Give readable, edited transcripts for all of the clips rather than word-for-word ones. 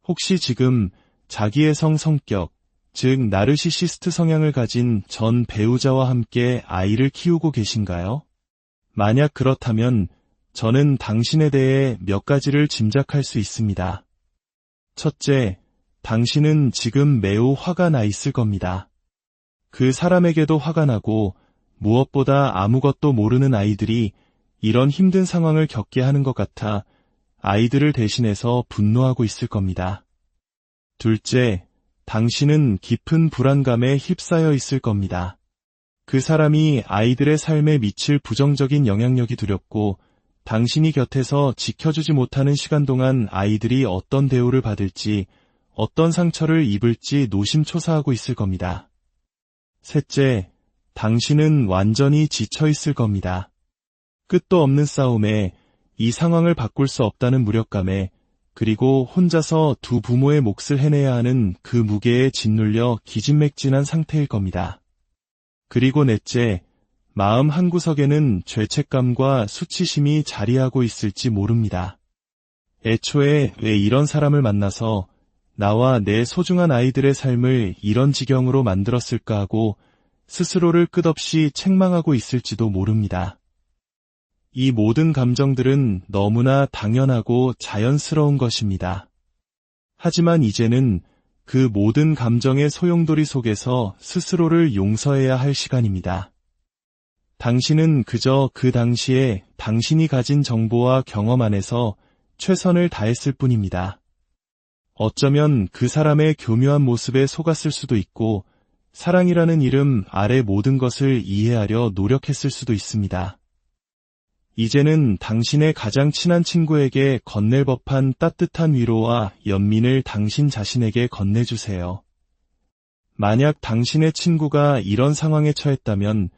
혹시 지금 자기의 성격, 즉 나르시시스트 성향을 가진 전 배우자와 함께 아이를 키우고 계신가요? 만약 그렇다면 저는 당신에 대해 몇 가지를 짐작할 수 있습니다. 첫째, 당신은 지금 매우 화가 나 있을 겁니다. 그 사람에게도 화가 나고 무엇보다 아무것도 모르는 아이들이 이런 힘든 상황을 겪게 하는 것 같아 아이들을 대신해서 분노하고 있을 겁니다. 둘째, 당신은 깊은 불안감에 휩싸여 있을 겁니다. 그 사람이 아이들의 삶에 미칠 부정적인 영향력이 두렵고 당신이 곁에서 지켜주지 못하는 시간 동안 아이들이 어떤 대우를 받을지, 어떤 상처를 입을지 노심초사하고 있을 겁니다. 셋째, 당신은 완전히 지쳐 있을 겁니다. 끝도 없는 싸움에, 이 상황을 바꿀 수 없다는 무력감에, 그리고 혼자서 두 부모의 몫을 해내야 하는 그 무게에 짓눌려 기진맥진한 상태일 겁니다. 그리고 넷째, 마음 한구석에는 죄책감과 수치심이 자리하고 있을지 모릅니다. 애초에 왜 이런 사람을 만나서 나와 내 소중한 아이들의 삶을 이런 지경으로 만들었을까 하고 스스로를 끝없이 책망하고 있을지도 모릅니다. 이 모든 감정들은 너무나 당연하고 자연스러운 것입니다. 하지만 이제는 그 모든 감정의 소용돌이 속에서 스스로를 용서해야 할 시간입니다. 당신은 그저 그 당시에 당신이 가진 정보와 경험 안에서 최선을 다했을 뿐입니다. 어쩌면 그 사람의 교묘한 모습에 속았을 수도 있고 사랑이라는 이름 아래 모든 것을 이해하려 노력했을 수도 있습니다. 이제는 당신의 가장 친한 친구에게 건넬 법한 따뜻한 위로와 연민을 당신 자신에게 건네주세요. 만약 당신의 친구가 이런 상황에 처했다면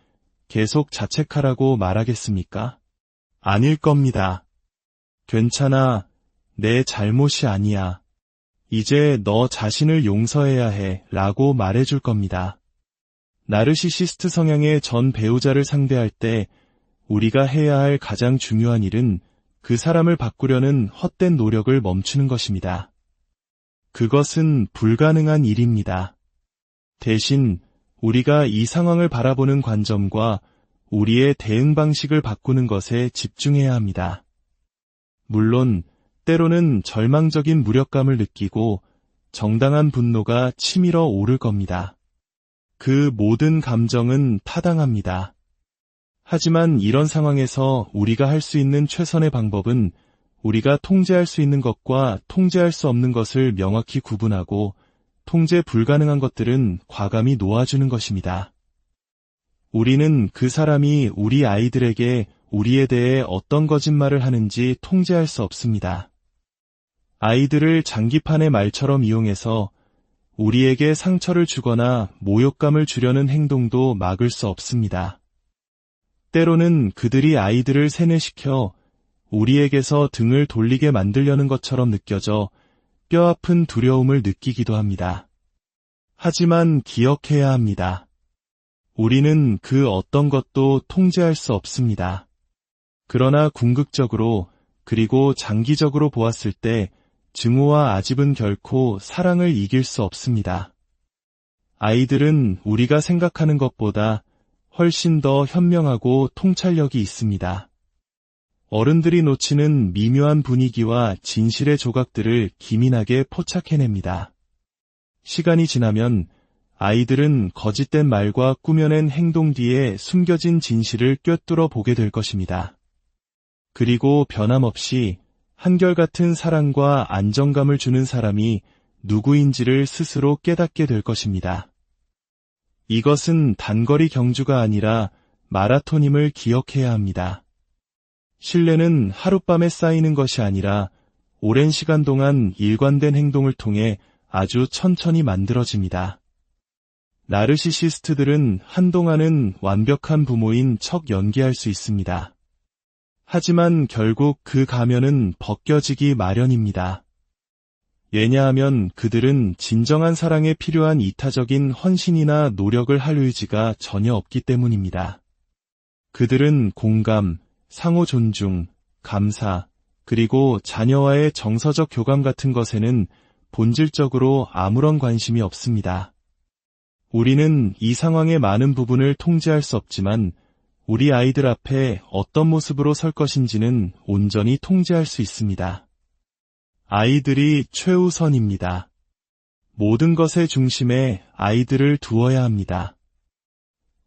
계속 자책하라고 말하겠습니까? 아닐 겁니다. 괜찮아. 내 잘못이 아니야. 이제 너 자신을 용서해야 해 라고 말해줄 겁니다. 나르시시스트 성향의 전 배우자를 상대할 때 우리가 해야 할 가장 중요한 일은 그 사람을 바꾸려는 헛된 노력을 멈추는 것입니다. 그것은 불가능한 일입니다. 대신 우리가 이 상황을 바라보는 관점과 우리의 대응 방식을 바꾸는 것에 집중해야 합니다. 물론 때로는 절망적인 무력감을 느끼고 정당한 분노가 치밀어 오를 겁니다. 그 모든 감정은 타당합니다. 하지만 이런 상황에서 우리가 할 수 있는 최선의 방법은 우리가 통제할 수 있는 것과 통제할 수 없는 것을 명확히 구분하고 통제 불가능한 것들은 과감히 놓아주는 것입니다. 우리는 그 사람이 우리 아이들에게 우리에 대해 어떤 거짓말을 하는지 통제할 수 없습니다. 아이들을 장기판의 말처럼 이용해서 우리에게 상처를 주거나 모욕감을 주려는 행동도 막을 수 없습니다. 때로는 그들이 아이들을 세뇌시켜 우리에게서 등을 돌리게 만들려는 것처럼 느껴져 뼈아픈 두려움을 느끼기도 합니다. 하지만 기억해야 합니다. 우리는 그 어떤 것도 통제할 수 없습니다. 그러나 궁극적으로 그리고 장기적으로 보았을 때 증오와 아집은 결코 사랑을 이길 수 없습니다. 아이들은 우리가 생각하는 것보다 훨씬 더 현명하고 통찰력이 있습니다. 어른들이 놓치는 미묘한 분위기와 진실의 조각들을 기민하게 포착해냅니다. 시간이 지나면 아이들은 거짓된 말과 꾸며낸 행동 뒤에 숨겨진 진실을 꿰뚫어 보게 될 것입니다. 그리고 변함없이 한결같은 사랑과 안정감을 주는 사람이 누구인지를 스스로 깨닫게 될 것입니다. 이것은 단거리 경주가 아니라 마라톤임을 기억해야 합니다. 신뢰는 하룻밤에 쌓이는 것이 아니라 오랜 시간 동안 일관된 행동을 통해 아주 천천히 만들어집니다. 나르시시스트들은 한동안은 완벽한 부모인 척 연기할 수 있습니다. 하지만 결국 그 가면은 벗겨지기 마련입니다. 왜냐하면 그들은 진정한 사랑에 필요한 이타적인 헌신이나 노력을 할 의지가 전혀 없기 때문입니다. 그들은 공감, 상호 존중, 감사, 그리고 자녀와의 정서적 교감 같은 것에는 본질적으로 아무런 관심이 없습니다. 우리는 이 상황의 많은 부분을 통제할 수 없지만 우리 아이들 앞에 어떤 모습으로 설 것인지는 온전히 통제할 수 있습니다. 아이들이 최우선입니다. 모든 것의 중심에 아이들을 두어야 합니다.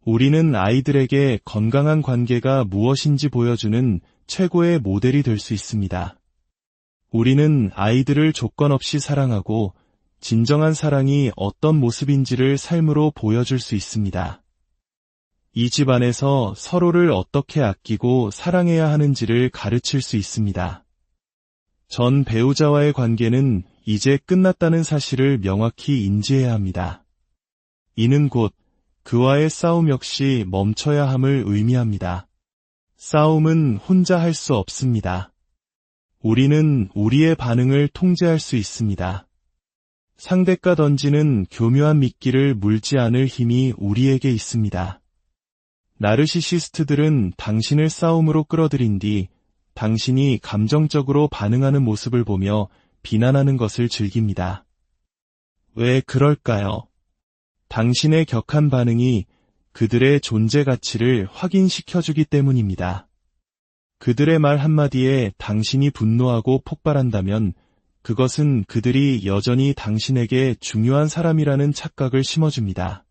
우리는 아이들에게 건강한 관계가 무엇인지 보여주는 최고의 모델이 될 수 있습니다. 우리는 아이들을 조건 없이 사랑하고 진정한 사랑이 어떤 모습인지를 삶으로 보여줄 수 있습니다. 이 집안에서 서로를 어떻게 아끼고 사랑해야 하는지를 가르칠 수 있습니다. 전 배우자와의 관계는 이제 끝났다는 사실을 명확히 인지해야 합니다. 이는 곧 그와의 싸움 역시 멈춰야 함을 의미합니다. 싸움은 혼자 할 수 없습니다. 우리는 우리의 반응을 통제할 수 있습니다. 상대가 던지는 교묘한 미끼를 물지 않을 힘이 우리에게 있습니다. 나르시시스트들은 당신을 싸움으로 끌어들인 뒤 당신이 감정적으로 반응하는 모습을 보며 비난하는 것을 즐깁니다. 왜 그럴까요? 당신의 격한 반응이 그들의 존재 가치를 확인시켜주기 때문입니다. 그들의 말 한마디에 당신이 분노하고 폭발한다면 그것은 그들이 여전히 당신에게 중요한 사람이라는 착각을 심어줍니다.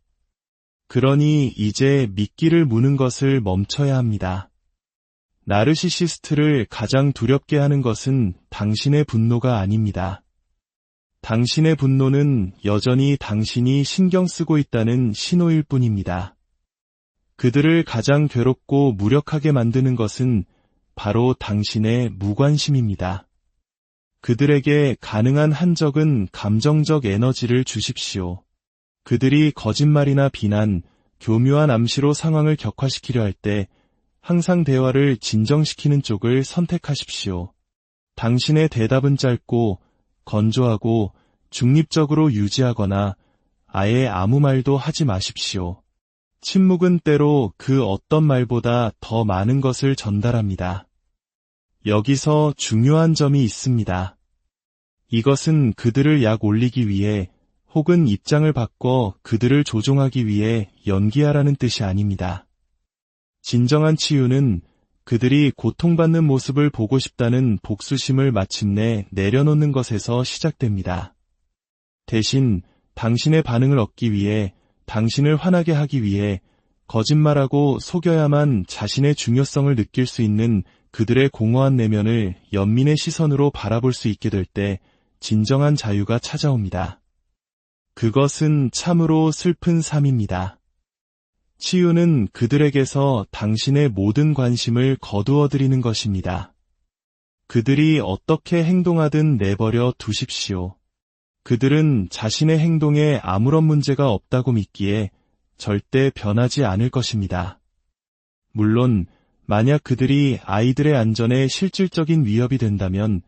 그러니 이제 미끼를 무는 것을 멈춰야 합니다. 나르시시스트를 가장 두렵게 하는 것은 당신의 분노가 아닙니다. 당신의 분노는 여전히 당신이 신경 쓰고 있다는 신호일 뿐입니다. 그들을 가장 괴롭고 무력하게 만드는 것은 바로 당신의 무관심입니다. 그들에게 가능한 한 적은 감정적 에너지를 주십시오. 그들이 거짓말이나 비난, 교묘한 암시로 상황을 격화시키려 할 때 항상 대화를 진정시키는 쪽을 선택하십시오. 당신의 대답은 짧고 건조하고 중립적으로 유지하거나 아예 아무 말도 하지 마십시오. 침묵은 때로 그 어떤 말보다 더 많은 것을 전달합니다. 여기서 중요한 점이 있습니다. 이것은 그들을 약 올리기 위해 혹은 입장을 바꿔 그들을 조종하기 위해 연기하라는 뜻이 아닙니다. 진정한 치유는 그들이 고통받는 모습을 보고 싶다는 복수심을 마침내 내려놓는 것에서 시작됩니다. 대신 당신의 반응을 얻기 위해, 당신을 화나게 하기 위해 거짓말하고 속여야만 자신의 중요성을 느낄 수 있는 그들의 공허한 내면을 연민의 시선으로 바라볼 수 있게 될 때 진정한 자유가 찾아옵니다. 그것은 참으로 슬픈 삶입니다. 치유는 그들에게서 당신의 모든 관심을 거두어들이는 것입니다. 그들이 어떻게 행동하든 내버려 두십시오. 그들은 자신의 행동에 아무런 문제가 없다고 믿기에 절대 변하지 않을 것입니다. 물론 만약 그들이 아이들의 안전에 실질적인 위협이 된다면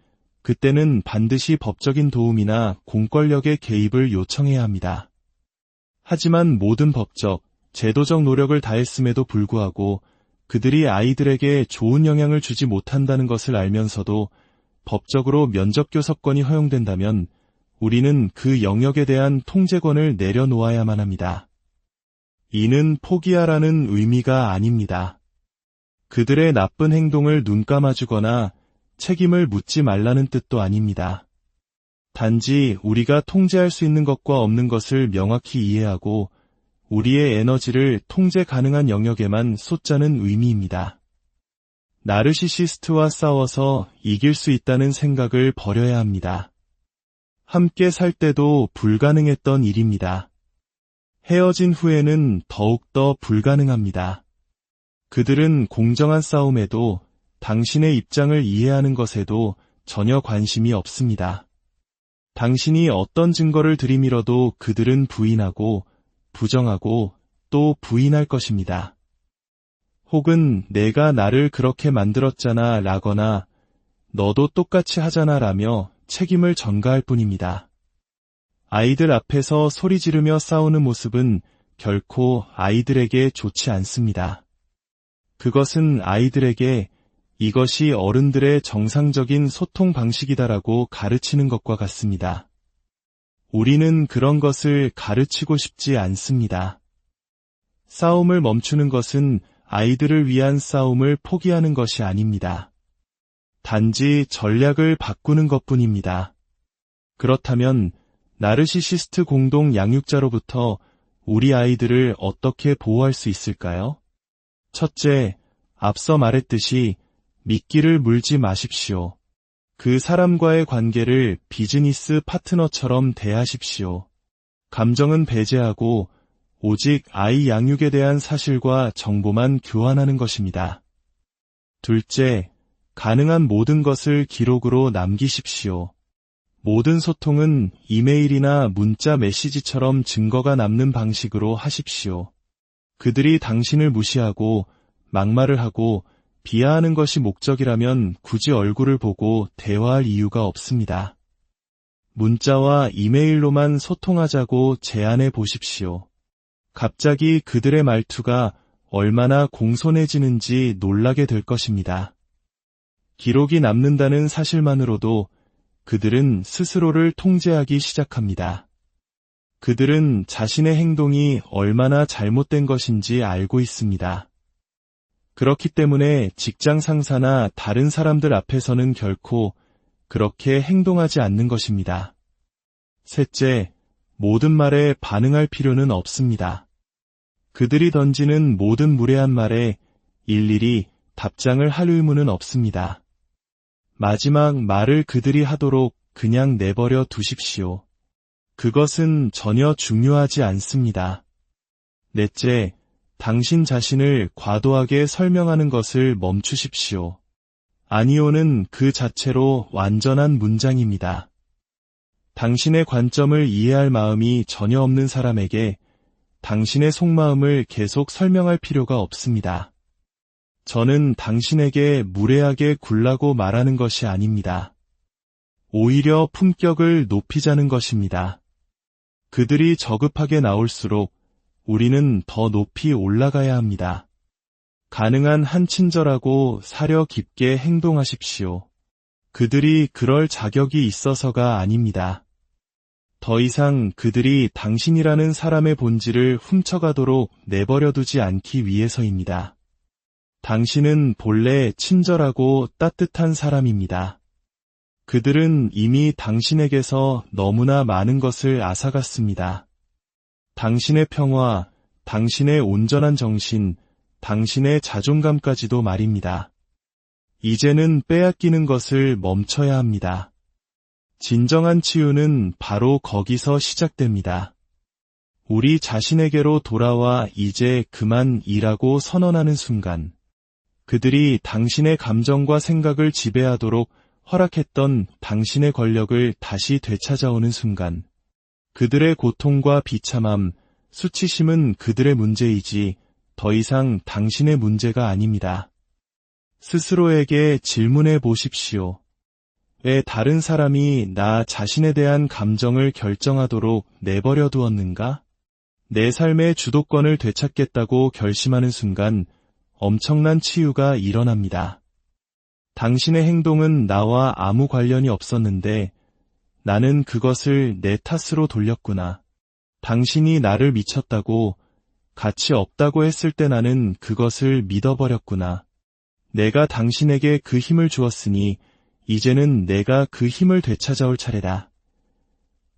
그때는 반드시 법적인 도움이나 공권력의 개입을 요청해야 합니다. 하지만 모든 법적, 제도적 노력을 다했음에도 불구하고 그들이 아이들에게 좋은 영향을 주지 못한다는 것을 알면서도 법적으로 면접교섭권이 허용된다면 우리는 그 영역에 대한 통제권을 내려놓아야만 합니다. 이는 포기하라는 의미가 아닙니다. 그들의 나쁜 행동을 눈감아주거나 책임을 묻지 말라는 뜻도 아닙니다. 단지 우리가 통제할 수 있는 것과 없는 것을 명확히 이해하고 우리의 에너지를 통제 가능한 영역에만 쏟자는 의미입니다. 나르시시스트와 싸워서 이길 수 있다는 생각을 버려야 합니다. 함께 살 때도 불가능했던 일입니다. 헤어진 후에는 더욱더 불가능합니다. 그들은 공정한 싸움에도 당신의 입장을 이해하는 것에도 전혀 관심이 없습니다. 당신이 어떤 증거를 들이밀어도 그들은 부인하고 부정하고 또 부인할 것입니다. 혹은 내가 나를 그렇게 만들었잖아 라거나 너도 똑같이 하잖아 라며 책임을 전가할 뿐입니다. 아이들 앞에서 소리 지르며 싸우는 모습은 결코 아이들에게 좋지 않습니다. 그것은 아이들에게 이것이 어른들의 정상적인 소통 방식이다라고 가르치는 것과 같습니다. 우리는 그런 것을 가르치고 싶지 않습니다. 싸움을 멈추는 것은 아이들을 위한 싸움을 포기하는 것이 아닙니다. 단지 전략을 바꾸는 것뿐입니다. 그렇다면 나르시시스트 공동 양육자로부터 우리 아이들을 어떻게 보호할 수 있을까요? 첫째, 앞서 말했듯이 미끼를 물지 마십시오. 그 사람과의 관계를 비즈니스 파트너처럼 대하십시오. 감정은 배제하고 오직 아이 양육에 대한 사실과 정보만 교환하는 것입니다. 둘째, 가능한 모든 것을 기록으로 남기십시오. 모든 소통은 이메일이나 문자 메시지처럼 증거가 남는 방식으로 하십시오. 그들이 당신을 무시하고 막말을 하고 비하하는 것이 목적이라면 굳이 얼굴을 보고 대화할 이유가 없습니다. 문자와 이메일로만 소통하자고 제안해 보십시오. 갑자기 그들의 말투가 얼마나 공손해지는지 놀라게 될 것입니다. 기록이 남는다는 사실만으로도 그들은 스스로를 통제하기 시작합니다. 그들은 자신의 행동이 얼마나 잘못된 것인지 알고 있습니다. 그렇기 때문에 직장 상사나 다른 사람들 앞에서는 결코 그렇게 행동하지 않는 것입니다. 셋째, 모든 말에 반응할 필요는 없습니다. 그들이 던지는 모든 무례한 말에 일일이 답장을 할 의무는 없습니다. 마지막 말을 그들이 하도록 그냥 내버려 두십시오. 그것은 전혀 중요하지 않습니다. 넷째, 당신 자신을 과도하게 설명하는 것을 멈추십시오. 아니오는 그 자체로 완전한 문장입니다. 당신의 관점을 이해할 마음이 전혀 없는 사람에게 당신의 속마음을 계속 설명할 필요가 없습니다. 저는 당신에게 무례하게 굴라고 말하는 것이 아닙니다. 오히려 품격을 높이자는 것입니다. 그들이 저급하게 나올수록 우리는 더 높이 올라가야 합니다. 가능한 한 친절하고 사려 깊게 행동하십시오. 그들이 그럴 자격이 있어서가 아닙니다. 더 이상 그들이 당신이라는 사람의 본질을 훔쳐가도록 내버려두지 않기 위해서입니다. 당신은 본래 친절하고 따뜻한 사람입니다. 그들은 이미 당신에게서 너무나 많은 것을 앗아갔습니다. 당신의 평화, 당신의 온전한 정신, 당신의 자존감까지도 말입니다. 이제는 빼앗기는 것을 멈춰야 합니다. 진정한 치유는 바로 거기서 시작됩니다. 우리 자신에게로 돌아와 이제 그만 일하고 선언하는 순간, 그들이 당신의 감정과 생각을 지배하도록 허락했던 당신의 권력을 다시 되찾아오는 순간, 그들의 고통과 비참함, 수치심은 그들의 문제이지 더 이상 당신의 문제가 아닙니다. 스스로에게 질문해 보십시오. 왜 다른 사람이 나 자신에 대한 감정을 결정하도록 내버려 두었는가? 내 삶의 주도권을 되찾겠다고 결심하는 순간 엄청난 치유가 일어납니다. 당신의 행동은 나와 아무 관련이 없었는데 나는 그것을 내 탓으로 돌렸구나. 당신이 나를 미쳤다고, 가치 없다고 했을 때 나는 그것을 믿어버렸구나. 내가 당신에게 그 힘을 주었으니 이제는 내가 그 힘을 되찾아올 차례다.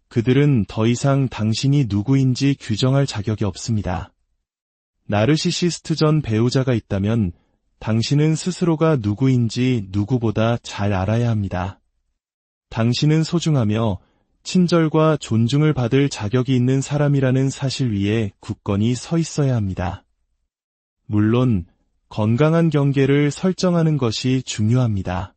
그들은 더 이상 당신이 누구인지 규정할 자격이 없습니다. 나르시시스트 전 배우자가 있다면 당신은 스스로가 누구인지 누구보다 잘 알아야 합니다. 당신은 소중하며 친절과 존중을 받을 자격이 있는 사람이라는 사실 위에 굳건히 서 있어야 합니다. 물론 건강한 경계를 설정하는 것이 중요합니다.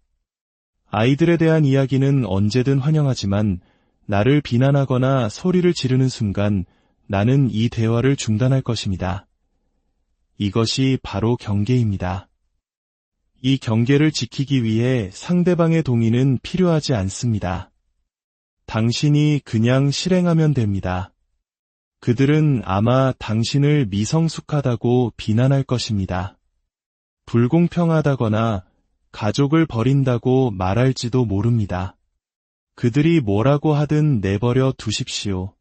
아이들에 대한 이야기는 언제든 환영하지만 나를 비난하거나 소리를 지르는 순간 나는 이 대화를 중단할 것입니다. 이것이 바로 경계입니다. 이 경계를 지키기 위해 상대방의 동의는 필요하지 않습니다. 당신이 그냥 실행하면 됩니다. 그들은 아마 당신을 미성숙하다고 비난할 것입니다. 불공평하다거나 가족을 버린다고 말할지도 모릅니다. 그들이 뭐라고 하든 내버려 두십시오.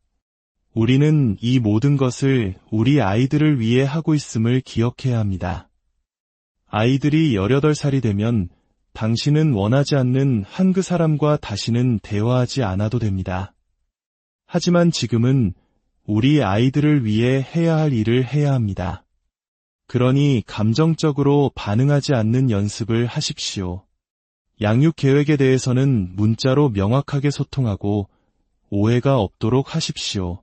우리는 이 모든 것을 우리 아이들을 위해 하고 있음을 기억해야 합니다. 아이들이 18살이 되면 당신은 원하지 않는 한 그 사람과 다시는 대화하지 않아도 됩니다. 하지만 지금은 우리 아이들을 위해 해야 할 일을 해야 합니다. 그러니 감정적으로 반응하지 않는 연습을 하십시오. 양육 계획에 대해서는 문자로 명확하게 소통하고 오해가 없도록 하십시오.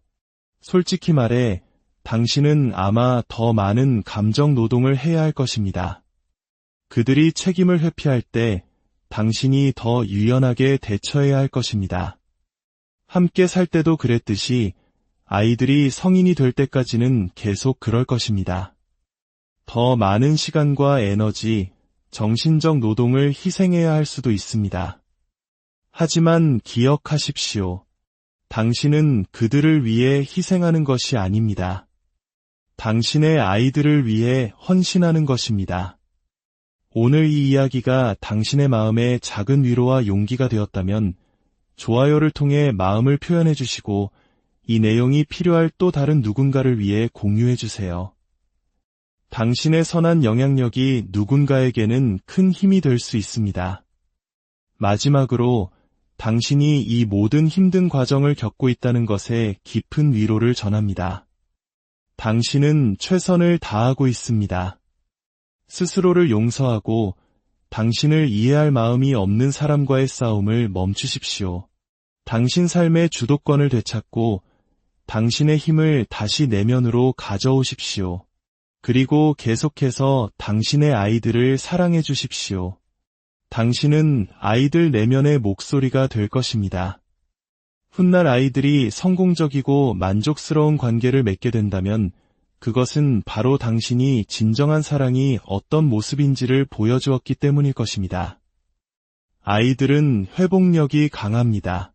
솔직히 말해 당신은 아마 더 많은 감정 노동을 해야 할 것입니다. 그들이 책임을 회피할 때 당신이 더 유연하게 대처해야 할 것입니다. 함께 살 때도 그랬듯이 아이들이 성인이 될 때까지는 계속 그럴 것입니다. 더 많은 시간과 에너지, 정신적 노동을 희생해야 할 수도 있습니다. 하지만 기억하십시오. 당신은 그들을 위해 희생하는 것이 아닙니다. 당신의 아이들을 위해 헌신하는 것입니다. 오늘 이 이야기가 당신의 마음에 작은 위로와 용기가 되었다면 좋아요를 통해 마음을 표현해 주시고 이 내용이 필요할 또 다른 누군가를 위해 공유해 주세요. 당신의 선한 영향력이 누군가에게는 큰 힘이 될 수 있습니다. 마지막으로 당신이 이 모든 힘든 과정을 겪고 있다는 것에 깊은 위로를 전합니다. 당신은 최선을 다하고 있습니다. 스스로를 용서하고 당신을 이해할 마음이 없는 사람과의 싸움을 멈추십시오. 당신 삶의 주도권을 되찾고 당신의 힘을 다시 내면으로 가져오십시오. 그리고 계속해서 당신의 아이들을 사랑해 주십시오. 당신은 아이들 내면의 목소리가 될 것입니다. 훗날 아이들이 성공적이고 만족스러운 관계를 맺게 된다면 그것은 바로 당신이 진정한 사랑이 어떤 모습인지를 보여주었기 때문일 것입니다. 아이들은 회복력이 강합니다.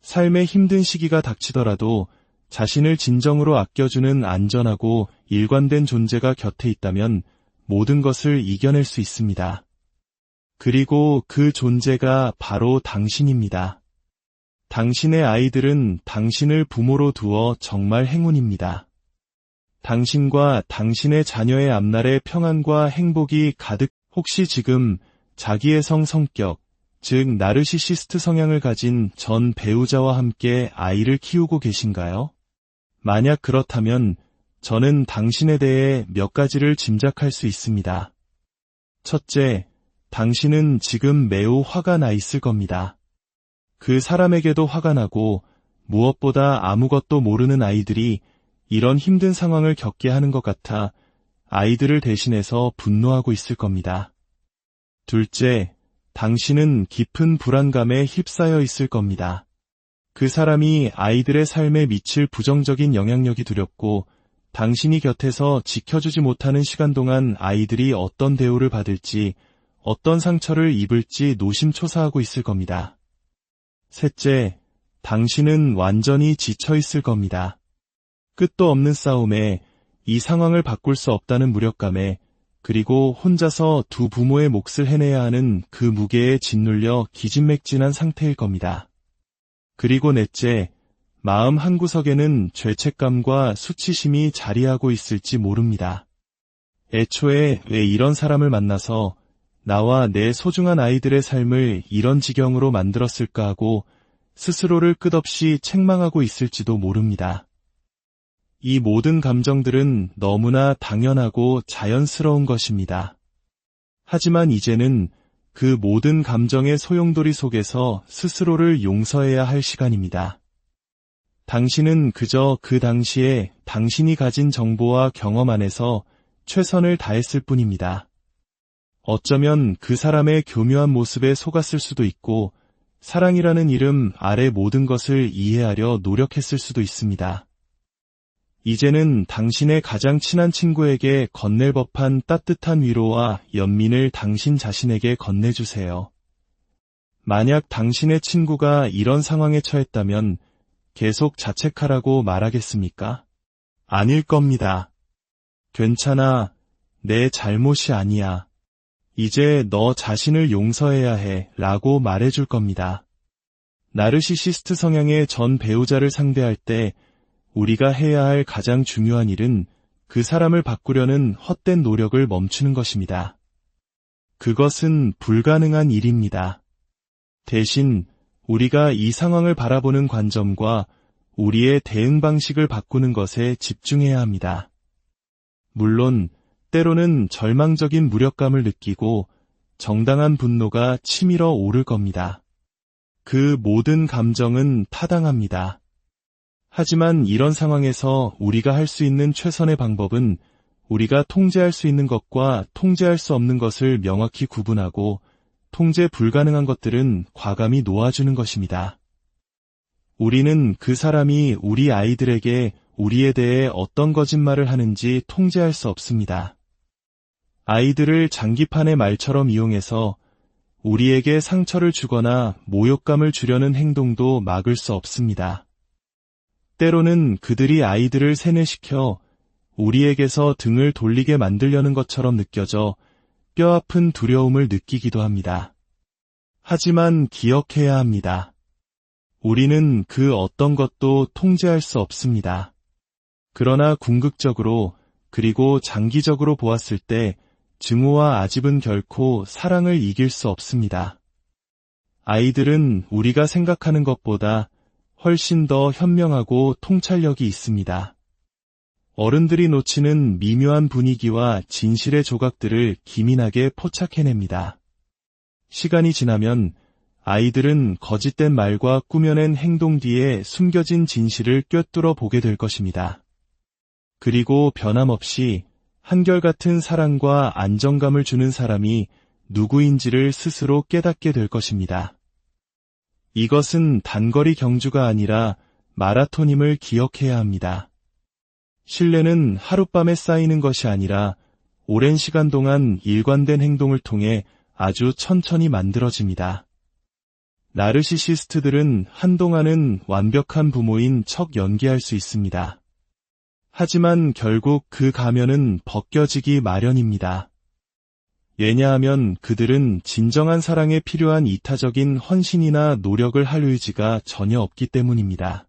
삶의 힘든 시기가 닥치더라도 자신을 진정으로 아껴주는 안전하고 일관된 존재가 곁에 있다면 모든 것을 이겨낼 수 있습니다. 그리고 그 존재가 바로 당신입니다. 당신의 아이들은 당신을 부모로 두어 정말 행운입니다. 당신과 당신의 자녀의 앞날에 평안과 행복이 가득. 혹시 지금 자기애성 성격, 즉 나르시시스트 성향을 가진 전 배우자와 함께 아이를 키우고 계신가요? 만약 그렇다면 저는 당신에 대해 몇 가지를 짐작할 수 있습니다. 첫째, 당신은 지금 매우 화가 나 있을 겁니다. 그 사람에게도 화가 나고 무엇보다 아무것도 모르는 아이들이 이런 힘든 상황을 겪게 하는 것 같아 아이들을 대신해서 분노하고 있을 겁니다. 둘째, 당신은 깊은 불안감에 휩싸여 있을 겁니다. 그 사람이 아이들의 삶에 미칠 부정적인 영향력이 두렵고 당신이 곁에서 지켜주지 못하는 시간 동안 아이들이 어떤 대우를 받을지, 어떤 상처를 입을지 노심초사하고 있을 겁니다. 셋째, 당신은 완전히 지쳐 있을 겁니다. 끝도 없는 싸움에, 이 상황을 바꿀 수 없다는 무력감에, 그리고 혼자서 두 부모의 몫을 해내야 하는 그 무게에 짓눌려 기진맥진한 상태일 겁니다. 그리고 넷째, 마음 한구석에는 죄책감과 수치심이 자리하고 있을지 모릅니다. 애초에 왜 이런 사람을 만나서 나와 내 소중한 아이들의 삶을 이런 지경으로 만들었을까 하고 스스로를 끝없이 책망하고 있을지도 모릅니다. 이 모든 감정들은 너무나 당연하고 자연스러운 것입니다. 하지만 이제는 그 모든 감정의 소용돌이 속에서 스스로를 용서해야 할 시간입니다. 당신은 그저 그 당시에 당신이 가진 정보와 경험 안에서 최선을 다했을 뿐입니다. 어쩌면 그 사람의 교묘한 모습에 속았을 수도 있고 사랑이라는 이름 아래 모든 것을 이해하려 노력했을 수도 있습니다. 이제는 당신의 가장 친한 친구에게 건넬 법한 따뜻한 위로와 연민을 당신 자신에게 건네주세요. 만약 당신의 친구가 이런 상황에 처했다면 계속 자책하라고 말하겠습니까? 아닐 겁니다. 괜찮아, 내 잘못이 아니야. 이제 너 자신을 용서해야 해 라고 말해줄 겁니다. 나르시시스트 성향의 전 배우자를 상대할 때 우리가 해야 할 가장 중요한 일은 그 사람을 바꾸려는 헛된 노력을 멈추는 것입니다. 그것은 불가능한 일입니다. 대신 우리가 이 상황을 바라보는 관점과 우리의 대응 방식을 바꾸는 것에 집중해야 합니다. 물론 때로는 절망적인 무력감을 느끼고 정당한 분노가 치밀어 오를 겁니다. 그 모든 감정은 타당합니다. 하지만 이런 상황에서 우리가 할 수 있는 최선의 방법은 우리가 통제할 수 있는 것과 통제할 수 없는 것을 명확히 구분하고 통제 불가능한 것들은 과감히 놓아주는 것입니다. 우리는 그 사람이 우리 아이들에게 우리에 대해 어떤 거짓말을 하는지 통제할 수 없습니다. 아이들을 장기판의 말처럼 이용해서 우리에게 상처를 주거나 모욕감을 주려는 행동도 막을 수 없습니다. 때로는 그들이 아이들을 세뇌시켜 우리에게서 등을 돌리게 만들려는 것처럼 느껴져 뼈아픈 두려움을 느끼기도 합니다. 하지만 기억해야 합니다. 우리는 그 어떤 것도 통제할 수 없습니다. 그러나 궁극적으로 그리고 장기적으로 보았을 때 증오와 아집은 결코 사랑을 이길 수 없습니다. 아이들은 우리가 생각하는 것보다 훨씬 더 현명하고 통찰력이 있습니다. 어른들이 놓치는 미묘한 분위기와 진실의 조각들을 기민하게 포착해냅니다. 시간이 지나면 아이들은 거짓된 말과 꾸며낸 행동 뒤에 숨겨진 진실을 꿰뚫어 보게 될 것입니다. 그리고 변함없이 한결같은 사랑과 안정감을 주는 사람이 누구인지를 스스로 깨닫게 될 것입니다. 이것은 단거리 경주가 아니라 마라톤임을 기억해야 합니다. 신뢰는 하룻밤에 쌓이는 것이 아니라 오랜 시간 동안 일관된 행동을 통해 아주 천천히 만들어집니다. 나르시시스트들은 한동안은 완벽한 부모인 척 연기할 수 있습니다. 하지만 결국 그 가면은 벗겨지기 마련입니다. 왜냐하면 그들은 진정한 사랑에 필요한 이타적인 헌신이나 노력을 할 의지가 전혀 없기 때문입니다.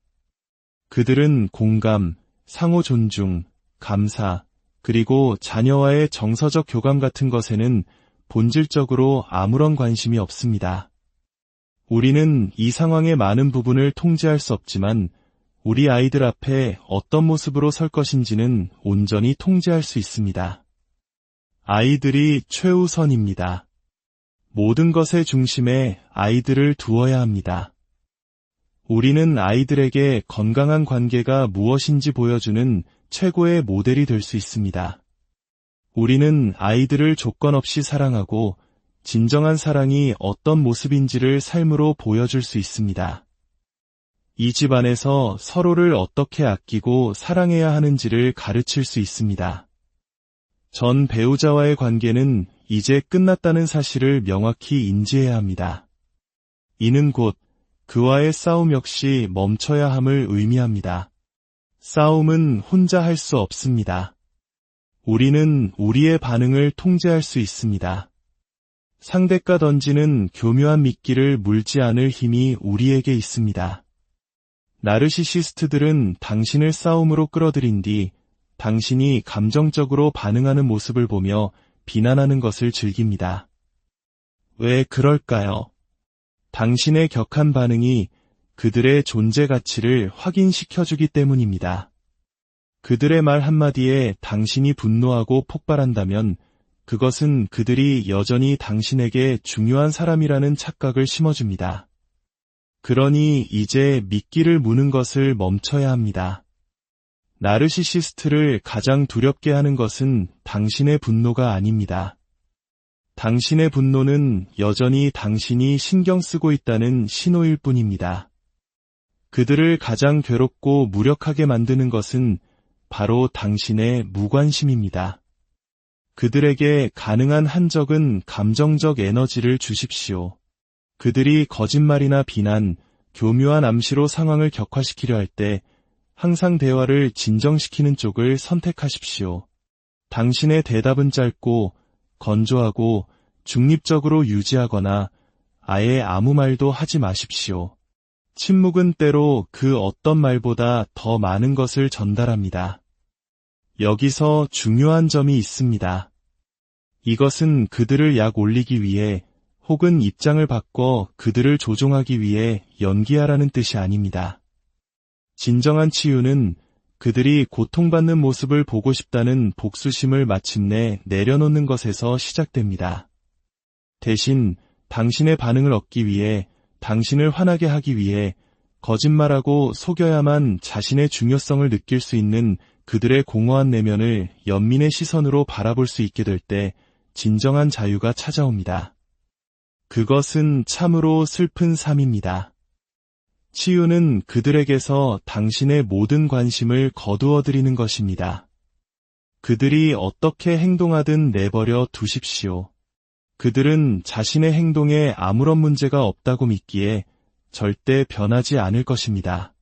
그들은 공감, 상호 존중, 감사, 그리고 자녀와의 정서적 교감 같은 것에는 본질적으로 아무런 관심이 없습니다. 우리는 이 상황의 많은 부분을 통제할 수 없지만 우리 아이들 앞에 어떤 모습으로 설 것인지는 온전히 통제할 수 있습니다. 아이들이 최우선입니다. 모든 것의 중심에 아이들을 두어야 합니다. 우리는 아이들에게 건강한 관계가 무엇인지 보여주는 최고의 모델이 될 수 있습니다. 우리는 아이들을 조건 없이 사랑하고 진정한 사랑이 어떤 모습인지를 삶으로 보여줄 수 있습니다. 이 집안에서 서로를 어떻게 아끼고 사랑해야 하는지를 가르칠 수 있습니다. 전 배우자와의 관계는 이제 끝났다는 사실을 명확히 인지해야 합니다. 이는 곧 그와의 싸움 역시 멈춰야 함을 의미합니다. 싸움은 혼자 할 수 없습니다. 우리는 우리의 반응을 통제할 수 있습니다. 상대가 던지는 교묘한 미끼를 물지 않을 힘이 우리에게 있습니다. 나르시시스트들은 당신을 싸움으로 끌어들인 뒤 당신이 감정적으로 반응하는 모습을 보며 비난하는 것을 즐깁니다. 왜 그럴까요? 당신의 격한 반응이 그들의 존재 가치를 확인시켜주기 때문입니다. 그들의 말 한마디에 당신이 분노하고 폭발한다면 그것은 그들이 여전히 당신에게 중요한 사람이라는 착각을 심어줍니다. 그러니 이제 미끼를 무는 것을 멈춰야 합니다. 나르시시스트를 가장 두렵게 하는 것은 당신의 분노가 아닙니다. 당신의 분노는 여전히 당신이 신경 쓰고 있다는 신호일 뿐입니다. 그들을 가장 괴롭고 무력하게 만드는 것은 바로 당신의 무관심입니다. 그들에게 가능한 한 적은 감정적 에너지를 주십시오. 그들이 거짓말이나 비난, 교묘한 암시로 상황을 격화시키려 할 때 항상 대화를 진정시키는 쪽을 선택하십시오. 당신의 대답은 짧고 건조하고 중립적으로 유지하거나 아예 아무 말도 하지 마십시오. 침묵은 때로 그 어떤 말보다 더 많은 것을 전달합니다. 여기서 중요한 점이 있습니다. 이것은 그들을 약 올리기 위해 혹은 입장을 바꿔 그들을 조종하기 위해 연기하라는 뜻이 아닙니다. 진정한 치유는 그들이 고통받는 모습을 보고 싶다는 복수심을 마침내 내려놓는 것에서 시작됩니다. 대신 당신의 반응을 얻기 위해, 당신을 화나게 하기 위해 거짓말하고 속여야만 자신의 중요성을 느낄 수 있는 그들의 공허한 내면을 연민의 시선으로 바라볼 수 있게 될 때 진정한 자유가 찾아옵니다. 그것은 참으로 슬픈 삶입니다. 치유는 그들에게서 당신의 모든 관심을 거두어들이는 것입니다. 그들이 어떻게 행동하든 내버려 두십시오. 그들은 자신의 행동에 아무런 문제가 없다고 믿기에 절대 변하지 않을 것입니다.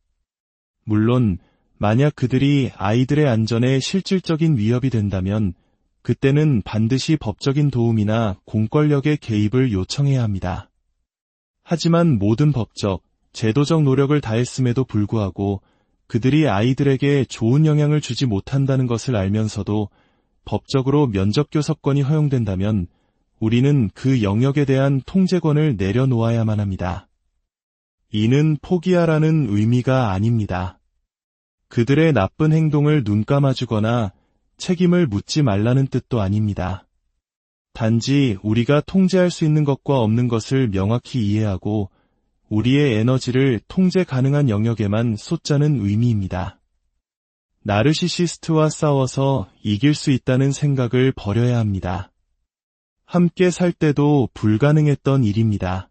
물론 만약 그들이 아이들의 안전에 실질적인 위협이 된다면 그때는 반드시 법적인 도움이나 공권력의 개입을 요청해야 합니다. 하지만 모든 법적, 제도적 노력을 다했음에도 불구하고 그들이 아이들에게 좋은 영향을 주지 못한다는 것을 알면서도 법적으로 면접교섭권이 허용된다면 우리는 그 영역에 대한 통제권을 내려놓아야만 합니다. 이는 포기하라는 의미가 아닙니다. 그들의 나쁜 행동을 눈감아주거나 책임을 묻지 말라는 뜻도 아닙니다. 단지 우리가 통제할 수 있는 것과 없는 것을 명확히 이해하고 우리의 에너지를 통제 가능한 영역에만 쏟자는 의미입니다. 나르시시스트와 싸워서 이길 수 있다는 생각을 버려야 합니다. 함께 살 때도 불가능했던 일입니다.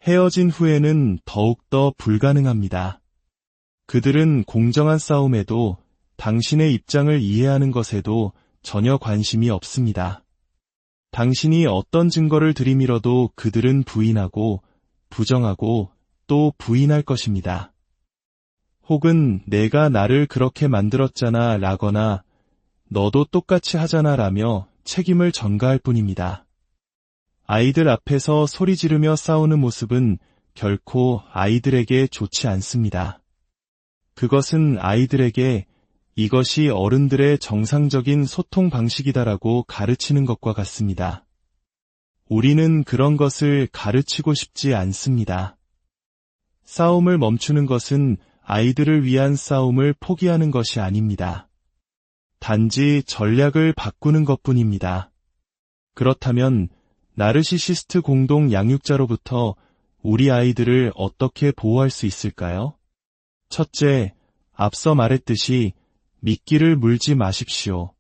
헤어진 후에는 더욱더 불가능합니다. 그들은 공정한 싸움에도 당신의 입장을 이해하는 것에도 전혀 관심이 없습니다. 당신이 어떤 증거를 들이밀어도 그들은 부인하고 부정하고 또 부인할 것입니다. 혹은 내가 나를 그렇게 만들었잖아 라거나 너도 똑같이 하잖아 라며 책임을 전가할 뿐입니다. 아이들 앞에서 소리 지르며 싸우는 모습은 결코 아이들에게 좋지 않습니다. 그것은 아이들에게 이것이 어른들의 정상적인 소통 방식이다라고 가르치는 것과 같습니다. 우리는 그런 것을 가르치고 싶지 않습니다. 싸움을 멈추는 것은 아이들을 위한 싸움을 포기하는 것이 아닙니다. 단지 전략을 바꾸는 것뿐입니다. 그렇다면 나르시시스트 공동 양육자로부터 우리 아이들을 어떻게 보호할 수 있을까요? 첫째, 앞서 말했듯이 미끼를 물지 마십시오.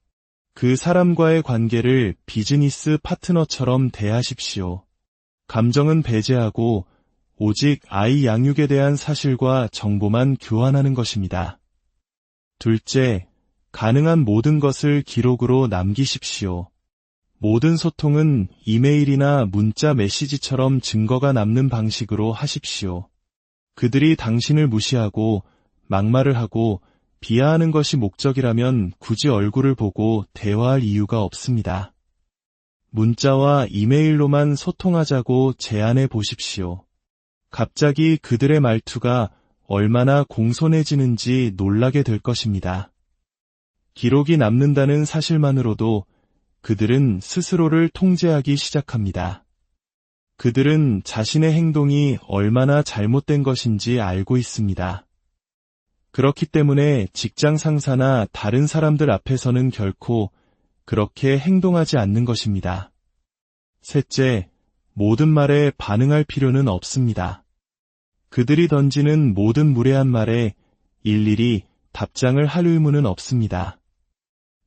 그 사람과의 관계를 비즈니스 파트너처럼 대하십시오. 감정은 배제하고 오직 아이 양육에 대한 사실과 정보만 교환하는 것입니다. 둘째, 가능한 모든 것을 기록으로 남기십시오. 모든 소통은 이메일이나 문자 메시지처럼 증거가 남는 방식으로 하십시오. 그들이 당신을 무시하고 막말을 하고 비하하는 것이 목적이라면 굳이 얼굴을 보고 대화할 이유가 없습니다. 문자와 이메일로만 소통하자고 제안해 보십시오. 갑자기 그들의 말투가 얼마나 공손해지는지 놀라게 될 것입니다. 기록이 남는다는 사실만으로도 그들은 스스로를 통제하기 시작합니다. 그들은 자신의 행동이 얼마나 잘못된 것인지 알고 있습니다. 그렇기 때문에 직장 상사나 다른 사람들 앞에서는 결코 그렇게 행동하지 않는 것입니다. 셋째, 모든 말에 반응할 필요는 없습니다. 그들이 던지는 모든 무례한 말에 일일이 답장을 할 의무는 없습니다.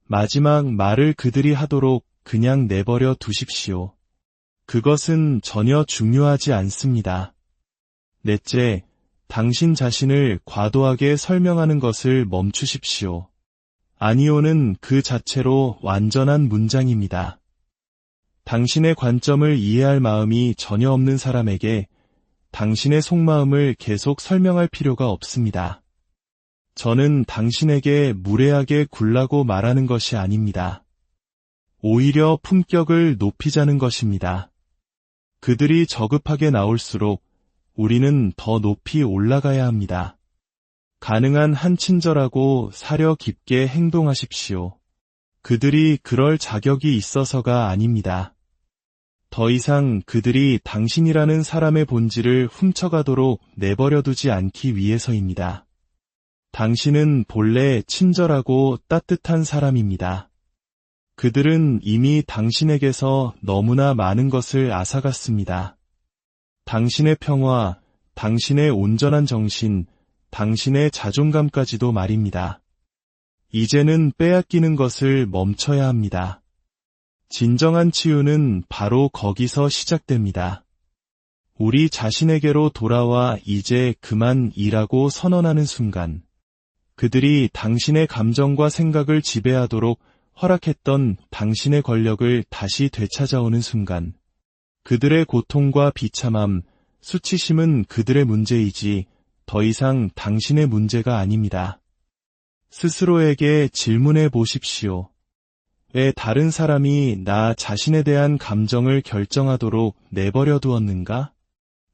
마지막 말을 그들이 하도록 그냥 내버려 두십시오. 그것은 전혀 중요하지 않습니다. 넷째, 당신 자신을 과도하게 설명하는 것을 멈추십시오. 아니오는 그 자체로 완전한 문장입니다. 당신의 관점을 이해할 마음이 전혀 없는 사람에게 당신의 속마음을 계속 설명할 필요가 없습니다. 저는 당신에게 무례하게 굴라고 말하는 것이 아닙니다. 오히려 품격을 높이자는 것입니다. 그들이 저급하게 나올수록 우리는 더 높이 올라가야 합니다. 가능한 한 친절하고 사려 깊게 행동하십시오. 그들이 그럴 자격이 있어서가 아닙니다. 더 이상 그들이 당신이라는 사람의 본질을 훔쳐가도록 내버려두지 않기 위해서입니다. 당신은 본래 친절하고 따뜻한 사람입니다. 그들은 이미 당신에게서 너무나 많은 것을 앗아갔습니다. 당신의 평화, 당신의 온전한 정신, 당신의 자존감까지도 말입니다. 이제는 빼앗기는 것을 멈춰야 합니다. 진정한 치유는 바로 거기서 시작됩니다. 우리 자신에게로 돌아와 이제 그만 일하고 선언하는 순간, 그들이 당신의 감정과 생각을 지배하도록 허락했던 당신의 권력을 다시 되찾아오는 순간, 그들의 고통과 비참함, 수치심은 그들의 문제이지 더 이상 당신의 문제가 아닙니다. 스스로에게 질문해 보십시오. 왜 다른 사람이 나 자신에 대한 감정을 결정하도록 내버려 두었는가?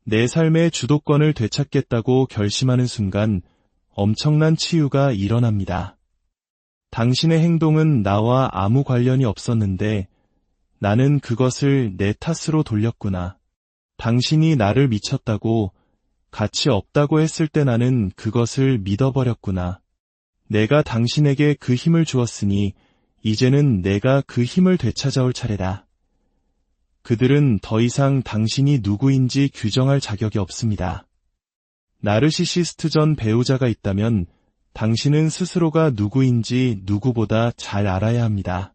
내 삶의 주도권을 되찾겠다고 결심하는 순간 엄청난 치유가 일어납니다. 당신의 행동은 나와 아무 관련이 없었는데 나는 그것을 내 탓으로 돌렸구나. 당신이 나를 미쳤다고, 가치 없다고 했을 때 나는 그것을 믿어버렸구나. 내가 당신에게 그 힘을 주었으니 이제는 내가 그 힘을 되찾아올 차례다. 그들은 더 이상 당신이 누구인지 규정할 자격이 없습니다. 나르시시스트 전 배우자가 있다면 당신은 스스로가 누구인지 누구보다 잘 알아야 합니다.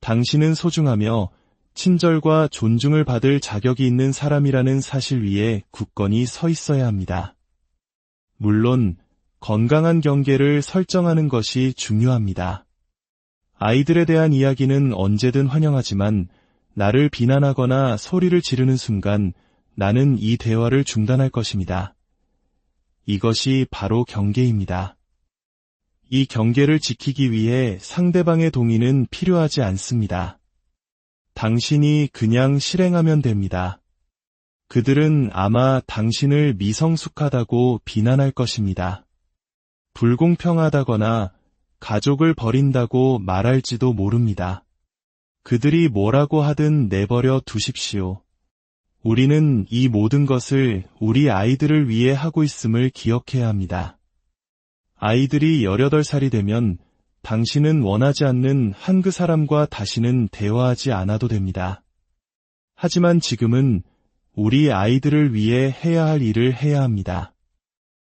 당신은 소중하며 친절과 존중을 받을 자격이 있는 사람이라는 사실 위에 굳건히 서 있어야 합니다. 물론 건강한 경계를 설정하는 것이 중요합니다. 아이들에 대한 이야기는 언제든 환영하지만 나를 비난하거나 소리를 지르는 순간 나는 이 대화를 중단할 것입니다. 이것이 바로 경계입니다. 이 경계를 지키기 위해 상대방의 동의는 필요하지 않습니다. 당신이 그냥 실행하면 됩니다. 그들은 아마 당신을 미성숙하다고 비난할 것입니다. 불공평하다거나 가족을 버린다고 말할지도 모릅니다. 그들이 뭐라고 하든 내버려 두십시오. 우리는 이 모든 것을 우리 아이들을 위해 하고 있음을 기억해야 합니다. 아이들이 18살이 되면 당신은 원하지 않는 한 그 사람과 다시는 대화하지 않아도 됩니다. 하지만 지금은 우리 아이들을 위해 해야 할 일을 해야 합니다.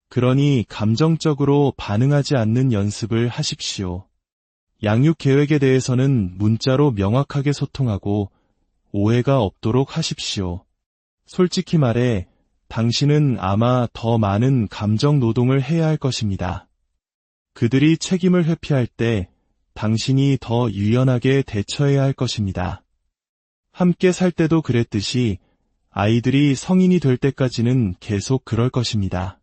그러니 감정적으로 반응하지 않는 연습을 하십시오. 양육 계획에 대해서는 문자로 명확하게 소통하고 오해가 없도록 하십시오. 솔직히 말해 당신은 아마 더 많은 감정 노동을 해야 할 것입니다. 그들이 책임을 회피할 때 당신이 더 유연하게 대처해야 할 것입니다. 함께 살 때도 그랬듯이 아이들이 성인이 될 때까지는 계속 그럴 것입니다.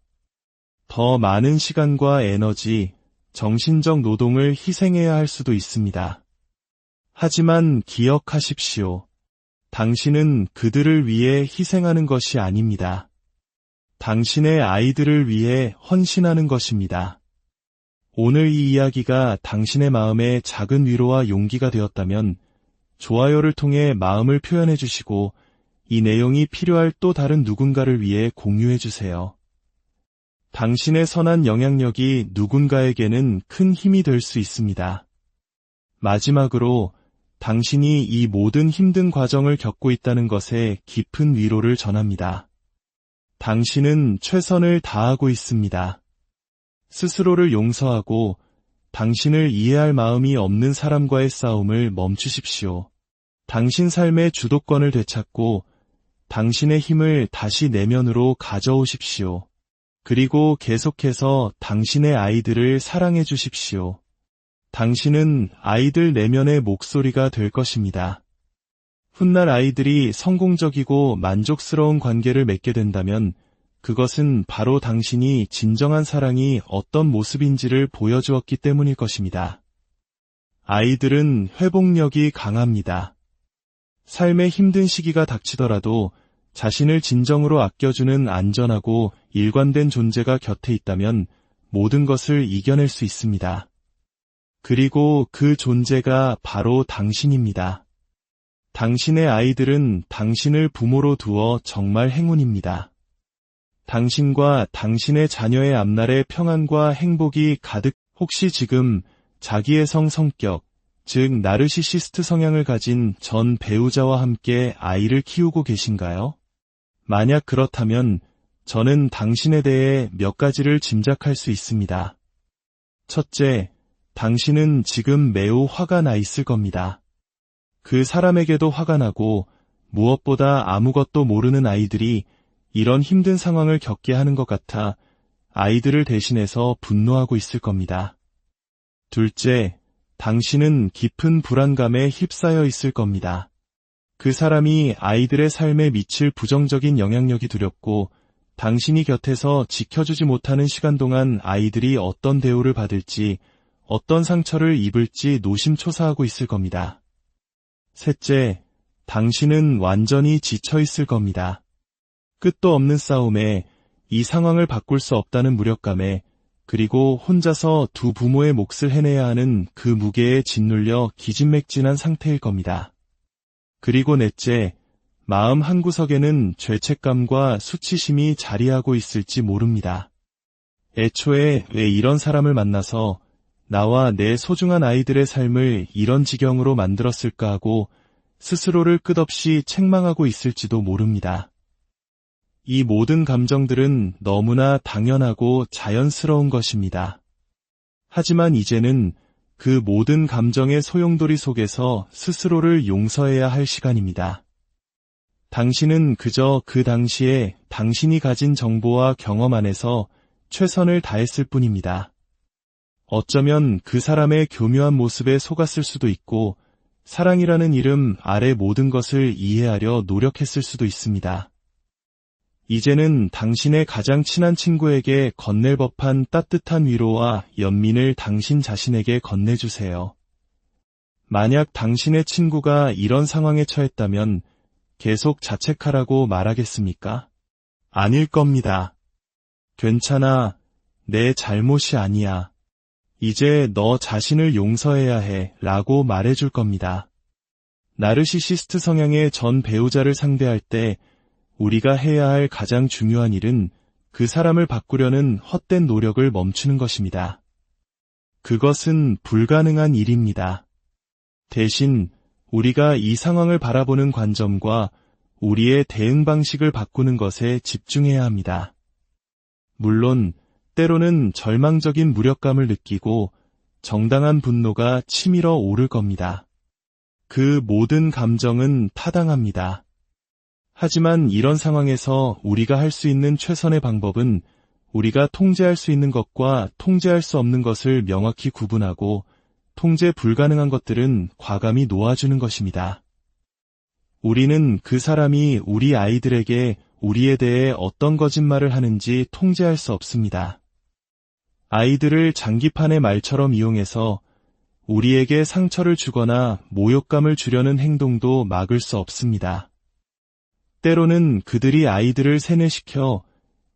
더 많은 시간과 에너지, 정신적 노동을 희생해야 할 수도 있습니다. 하지만 기억하십시오. 당신은 그들을 위해 희생하는 것이 아닙니다. 당신의 아이들을 위해 헌신하는 것입니다. 오늘 이 이야기가 당신의 마음에 작은 위로와 용기가 되었다면 좋아요를 통해 마음을 표현해 주시고 이 내용이 필요할 또 다른 누군가를 위해 공유해 주세요. 당신의 선한 영향력이 누군가에게는 큰 힘이 될 수 있습니다. 마지막으로 당신이 이 모든 힘든 과정을 겪고 있다는 것에 깊은 위로를 전합니다. 당신은 최선을 다하고 있습니다. 스스로를 용서하고 당신을 이해할 마음이 없는 사람과의 싸움을 멈추십시오. 당신 삶의 주도권을 되찾고 당신의 힘을 다시 내면으로 가져오십시오. 그리고 계속해서 당신의 아이들을 사랑해 주십시오. 당신은 아이들 내면의 목소리가 될 것입니다. 훗날 아이들이 성공적이고 만족스러운 관계를 맺게 된다면 그것은 바로 당신이 진정한 사랑이 어떤 모습인지를 보여주었기 때문일 것입니다. 아이들은 회복력이 강합니다. 삶의 힘든 시기가 닥치더라도 자신을 진정으로 아껴주는 안전하고 일관된 존재가 곁에 있다면 모든 것을 이겨낼 수 있습니다. 그리고 그 존재가 바로 당신입니다. 당신의 아이들은 당신을 부모로 두어 정말 행운입니다. 당신과 당신의 자녀의 앞날에 평안과 행복이 가득. 혹시 지금 자기애성 성격, 즉 나르시시스트 성향을 가진 전 배우자와 함께 아이를 키우고 계신가요? 만약 그렇다면 저는 당신에 대해 몇 가지를 짐작할 수 있습니다. 첫째, 당신은 지금 매우 화가 나 있을 겁니다. 그 사람에게도 화가 나고 무엇보다 아무것도 모르는 아이들이 이런 힘든 상황을 겪게 하는 것 같아 아이들을 대신해서 분노하고 있을 겁니다. 둘째, 당신은 깊은 불안감에 휩싸여 있을 겁니다. 그 사람이 아이들의 삶에 미칠 부정적인 영향력이 두렵고 당신이 곁에서 지켜주지 못하는 시간 동안 아이들이 어떤 대우를 받을지, 어떤 상처를 입을지 노심초사하고 있을 겁니다. 셋째, 당신은 완전히 지쳐 있을 겁니다. 끝도 없는 싸움에, 이 상황을 바꿀 수 없다는 무력감에, 그리고 혼자서 두 부모의 몫을 해내야 하는 그 무게에 짓눌려 기진맥진한 상태일 겁니다. 그리고 넷째, 마음 한구석에는 죄책감과 수치심이 자리하고 있을지 모릅니다. 애초에 왜 이런 사람을 만나서 나와 내 소중한 아이들의 삶을 이런 지경으로 만들었을까 하고 스스로를 끝없이 책망하고 있을지도 모릅니다. 이 모든 감정들은 너무나 당연하고 자연스러운 것입니다. 하지만 이제는 그 모든 감정의 소용돌이 속에서 스스로를 용서해야 할 시간입니다. 당신은 그저 그 당시에 당신이 가진 정보와 경험 안에서 최선을 다했을 뿐입니다. 어쩌면 그 사람의 교묘한 모습에 속았을 수도 있고 사랑이라는 이름 아래 모든 것을 이해하려 노력했을 수도 있습니다. 이제는 당신의 가장 친한 친구에게 건넬 법한 따뜻한 위로와 연민을 당신 자신에게 건네주세요. 만약 당신의 친구가 이런 상황에 처했다면 계속 자책하라고 말하겠습니까? 아닐 겁니다. 괜찮아. 내 잘못이 아니야. 이제 너 자신을 용서해야 해 라고 말해줄 겁니다. 나르시시스트 성향의 전 배우자를 상대할 때 우리가 해야 할 가장 중요한 일은 그 사람을 바꾸려는 헛된 노력을 멈추는 것입니다. 그것은 불가능한 일입니다. 대신 우리가 이 상황을 바라보는 관점과 우리의 대응 방식을 바꾸는 것에 집중해야 합니다. 물론 때로는 절망적인 무력감을 느끼고 정당한 분노가 치밀어 오를 겁니다. 그 모든 감정은 타당합니다. 하지만 이런 상황에서 우리가 할 수 있는 최선의 방법은 우리가 통제할 수 있는 것과 통제할 수 없는 것을 명확히 구분하고 통제 불가능한 것들은 과감히 놓아주는 것입니다. 우리는 그 사람이 우리 아이들에게 우리에 대해 어떤 거짓말을 하는지 통제할 수 없습니다. 아이들을 장기판의 말처럼 이용해서 우리에게 상처를 주거나 모욕감을 주려는 행동도 막을 수 없습니다. 때로는 그들이 아이들을 세뇌시켜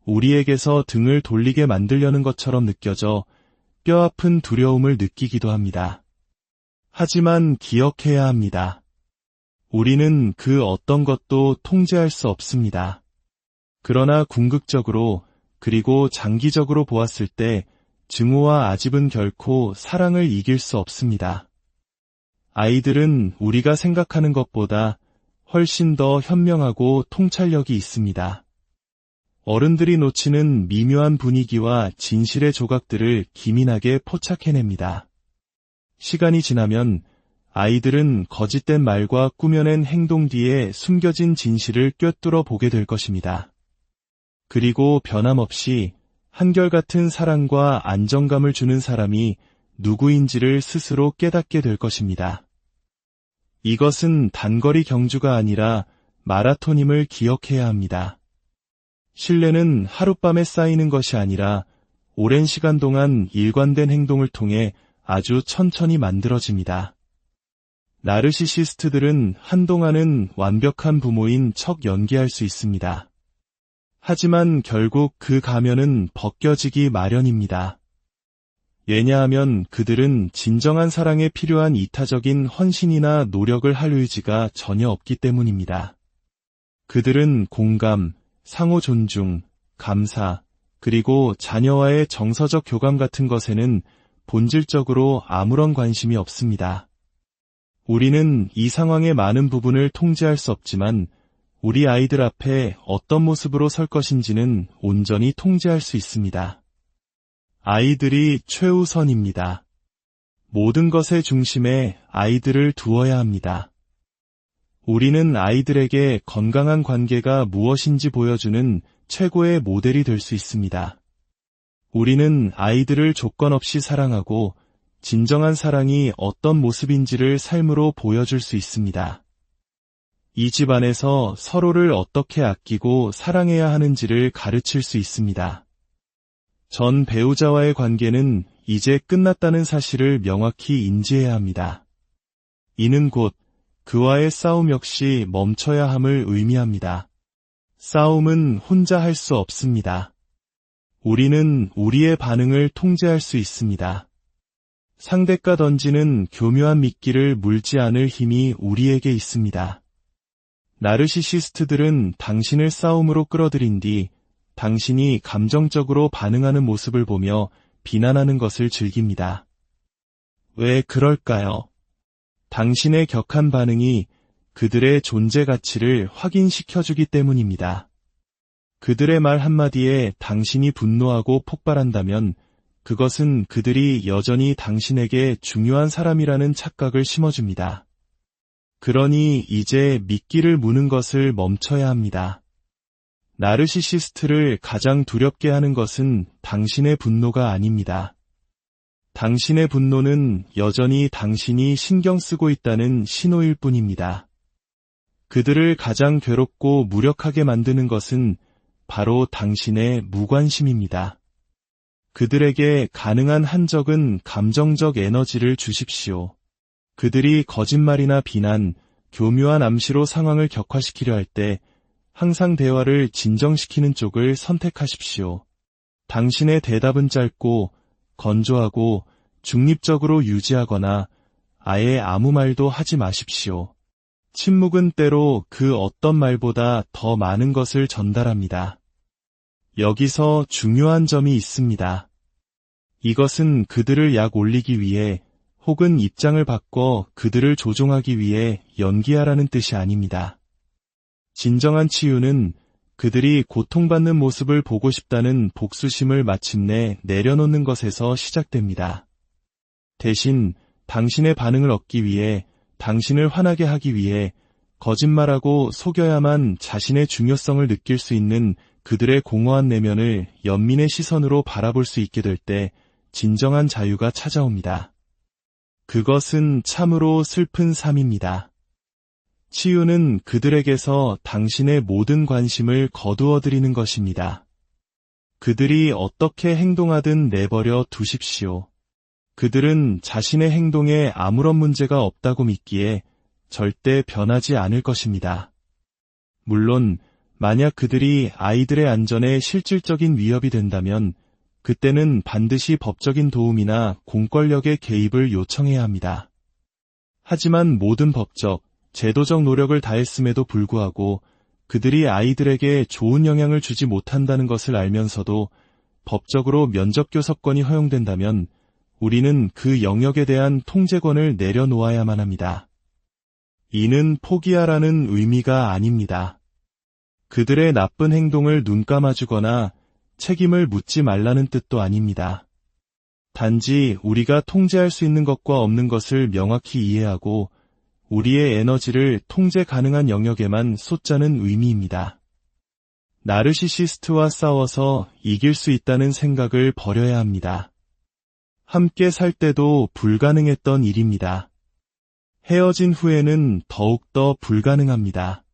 우리에게서 등을 돌리게 만들려는 것처럼 느껴져 뼈아픈 두려움을 느끼기도 합니다. 하지만 기억해야 합니다. 우리는 그 어떤 것도 통제할 수 없습니다. 그러나 궁극적으로 그리고 장기적으로 보았을 때 증오와 아집은 결코 사랑을 이길 수 없습니다. 아이들은 우리가 생각하는 것보다 훨씬 더 현명하고 통찰력이 있습니다. 어른들이 놓치는 미묘한 분위기와 진실의 조각들을 기민하게 포착해냅니다. 시간이 지나면 아이들은 거짓된 말과 꾸며낸 행동 뒤에 숨겨진 진실을 꿰뚫어 보게 될 것입니다. 그리고 변함없이 한결같은 사랑과 안정감을 주는 사람이 누구인지를 스스로 깨닫게 될 것입니다. 이것은 단거리 경주가 아니라 마라톤임을 기억해야 합니다. 신뢰는 하룻밤에 쌓이는 것이 아니라 오랜 시간 동안 일관된 행동을 통해 아주 천천히 만들어집니다. 나르시시스트들은 한동안은 완벽한 부모인 척 연기할 수 있습니다. 하지만 결국 그 가면은 벗겨지기 마련입니다. 왜냐하면 그들은 진정한 사랑에 필요한 이타적인 헌신이나 노력을 할 의지가 전혀 없기 때문입니다. 그들은 공감, 상호 존중, 감사, 그리고 자녀와의 정서적 교감 같은 것에는 본질적으로 아무런 관심이 없습니다. 우리는 이 상황의 많은 부분을 통제할 수 없지만 우리 아이들 앞에 어떤 모습으로 설 것인지는 온전히 통제할 수 있습니다. 아이들이 최우선입니다. 모든 것의 중심에 아이들을 두어야 합니다. 우리는 아이들에게 건강한 관계가 무엇인지 보여주는 최고의 모델이 될 수 있습니다. 우리는 아이들을 조건 없이 사랑하고 진정한 사랑이 어떤 모습인지를 삶으로 보여줄 수 있습니다. 이 집안에서 서로를 어떻게 아끼고 사랑해야 하는지를 가르칠 수 있습니다. 전 배우자와의 관계는 이제 끝났다는 사실을 명확히 인지해야 합니다. 이는 곧 그와의 싸움 역시 멈춰야 함을 의미합니다. 싸움은 혼자 할 수 없습니다. 우리는 우리의 반응을 통제할 수 있습니다. 상대가 던지는 교묘한 미끼를 물지 않을 힘이 우리에게 있습니다. 나르시시스트들은 당신을 싸움으로 끌어들인 뒤 당신이 감정적으로 반응하는 모습을 보며 비난하는 것을 즐깁니다. 왜 그럴까요? 당신의 격한 반응이 그들의 존재 가치를 확인시켜주기 때문입니다. 그들의 말 한마디에 당신이 분노하고 폭발한다면 그것은 그들이 여전히 당신에게 중요한 사람이라는 착각을 심어줍니다. 그러니 이제 미끼를 무는 것을 멈춰야 합니다. 나르시시스트를 가장 두렵게 하는 것은 당신의 분노가 아닙니다. 당신의 분노는 여전히 당신이 신경 쓰고 있다는 신호일 뿐입니다. 그들을 가장 괴롭고 무력하게 만드는 것은 바로 당신의 무관심입니다. 그들에게 가능한 한 적은 감정적 에너지를 주십시오. 그들이 거짓말이나 비난, 교묘한 암시로 상황을 격화시키려 할 때 항상 대화를 진정시키는 쪽을 선택하십시오. 당신의 대답은 짧고 건조하고 중립적으로 유지하거나 아예 아무 말도 하지 마십시오. 침묵은 때로 그 어떤 말보다 더 많은 것을 전달합니다. 여기서 중요한 점이 있습니다. 이것은 그들을 약 올리기 위해 혹은 입장을 바꿔 그들을 조종하기 위해 연기하라는 뜻이 아닙니다. 진정한 치유는 그들이 고통받는 모습을 보고 싶다는 복수심을 마침내 내려놓는 것에서 시작됩니다. 대신 당신의 반응을 얻기 위해, 당신을 화나게 하기 위해 거짓말하고 속여야만 자신의 중요성을 느낄 수 있는 그들의 공허한 내면을 연민의 시선으로 바라볼 수 있게 될 때 진정한 자유가 찾아옵니다. 그것은 참으로 슬픈 삶입니다. 치유는 그들에게서 당신의 모든 관심을 거두어들이는 것입니다. 그들이 어떻게 행동하든 내버려 두십시오. 그들은 자신의 행동에 아무런 문제가 없다고 믿기에 절대 변하지 않을 것입니다. 물론 만약 그들이 아이들의 안전에 실질적인 위협이 된다면 그때는 반드시 법적인 도움이나 공권력의 개입을 요청해야 합니다. 하지만 모든 법적, 제도적 노력을 다했음에도 불구하고 그들이 아이들에게 좋은 영향을 주지 못한다는 것을 알면서도 법적으로 면접교섭권이 허용된다면 우리는 그 영역에 대한 통제권을 내려놓아야만 합니다. 이는 포기하라는 의미가 아닙니다. 그들의 나쁜 행동을 눈감아주거나 책임을 묻지 말라는 뜻도 아닙니다. 단지 우리가 통제할 수 있는 것과 없는 것을 명확히 이해하고 우리의 에너지를 통제 가능한 영역에만 쏟자는 의미입니다. 나르시시스트와 싸워서 이길 수 있다는 생각을 버려야 합니다. 함께 살 때도 불가능했던 일입니다. 헤어진 후에는 더욱더 불가능합니다.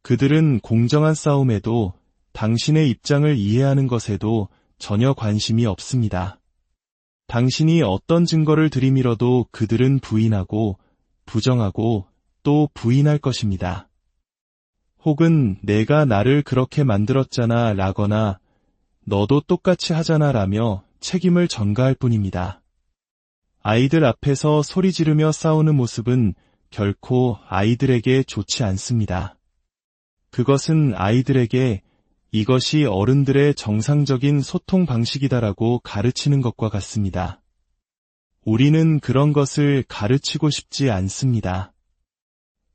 그들은 공정한 싸움에도 당신의 입장을 이해하는 것에도 전혀 관심이 없습니다. 당신이 어떤 증거를 들이밀어도 그들은 부인하고 부정하고 또 부인할 것입니다. 혹은 내가 나를 그렇게 만들었잖아 라거나 너도 똑같이 하잖아 라며 책임을 전가할 뿐입니다. 아이들 앞에서 소리 지르며 싸우는 모습은 결코 아이들에게 좋지 않습니다. 그것은 아이들에게 이것이 어른들의 정상적인 소통 방식이다라고 가르치는 것과 같습니다. 우리는 그런 것을 가르치고 싶지 않습니다.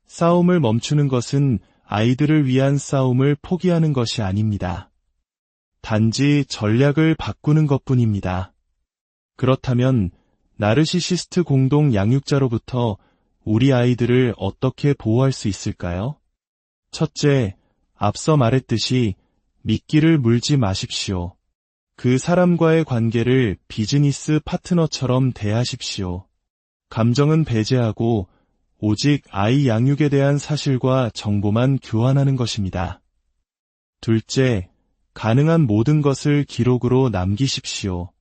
싸움을 멈추는 것은 아이들을 위한 싸움을 포기하는 것이 아닙니다. 단지 전략을 바꾸는 것뿐입니다. 그렇다면 나르시시스트 공동 양육자로부터 우리 아이들을 어떻게 보호할 수 있을까요? 첫째, 앞서 말했듯이 미끼를 물지 마십시오. 그 사람과의 관계를 비즈니스 파트너처럼 대하십시오. 감정은 배제하고 오직 아이 양육에 대한 사실과 정보만 교환하는 것입니다. 둘째, 가능한 모든 것을 기록으로 남기십시오.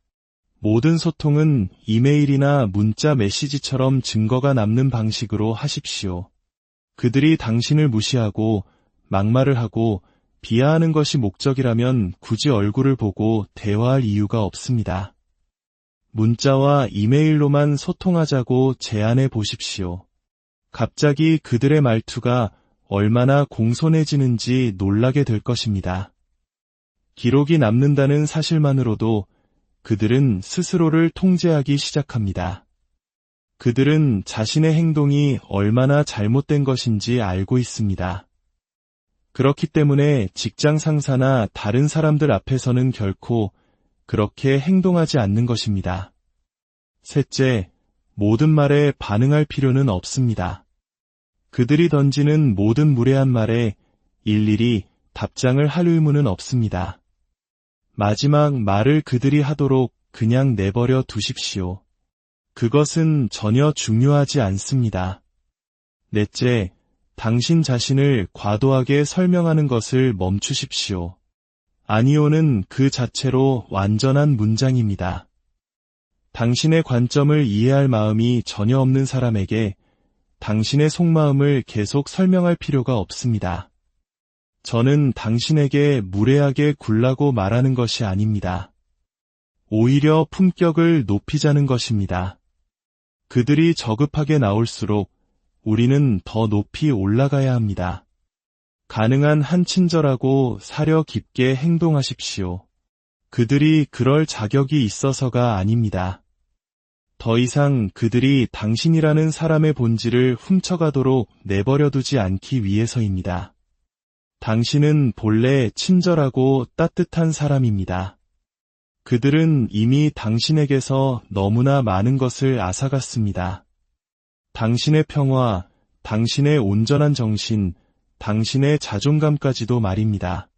모든 소통은 이메일이나 문자 메시지처럼 증거가 남는 방식으로 하십시오. 그들이 당신을 무시하고 막말을 하고 비하하는 것이 목적이라면 굳이 얼굴을 보고 대화할 이유가 없습니다. 문자와 이메일로만 소통하자고 제안해 보십시오. 갑자기 그들의 말투가 얼마나 공손해지는지 놀라게 될 것입니다. 기록이 남는다는 사실만으로도 그들은 스스로를 통제하기 시작합니다. 그들은 자신의 행동이 얼마나 잘못된 것인지 알고 있습니다. 그렇기 때문에 직장 상사나 다른 사람들 앞에서는 결코 그렇게 행동하지 않는 것입니다. 셋째, 모든 말에 반응할 필요는 없습니다. 그들이 던지는 모든 무례한 말에 일일이 답장을 할 의무는 없습니다. 마지막 말을 그들이 하도록 그냥 내버려 두십시오. 그것은 전혀 중요하지 않습니다. 넷째, 당신 자신을 과도하게 설명하는 것을 멈추십시오. 아니오는 그 자체로 완전한 문장입니다. 당신의 관점을 이해할 마음이 전혀 없는 사람에게 당신의 속마음을 계속 설명할 필요가 없습니다. 저는 당신에게 무례하게 굴라고 말하는 것이 아닙니다. 오히려 품격을 높이자는 것입니다. 그들이 저급하게 나올수록 우리는 더 높이 올라가야 합니다. 가능한 한 친절하고 사려 깊게 행동하십시오. 그들이 그럴 자격이 있어서가 아닙니다. 더 이상 그들이 당신이라는 사람의 본질을 훔쳐가도록 내버려두지 않기 위해서입니다. 당신은 본래 친절하고 따뜻한 사람입니다. 그들은 이미 당신에게서 너무나 많은 것을 앗아갔습니다. 당신의 평화, 당신의 온전한 정신, 당신의 자존감까지도 말입니다.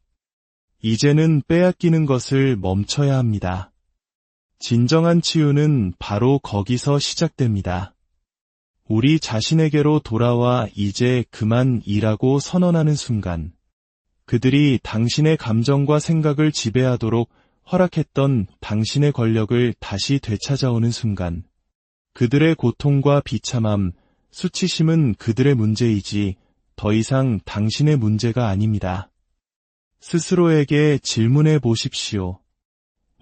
이제는 빼앗기는 것을 멈춰야 합니다. 진정한 치유는 바로 거기서 시작됩니다. 우리 자신에게로 돌아와 이제 그만 일하고 선언하는 순간, 그들이 당신의 감정과 생각을 지배하도록 허락했던 당신의 권력을 다시 되찾아오는 순간, 그들의 고통과 비참함, 수치심은 그들의 문제이지 더 이상 당신의 문제가 아닙니다. 스스로에게 질문해 보십시오.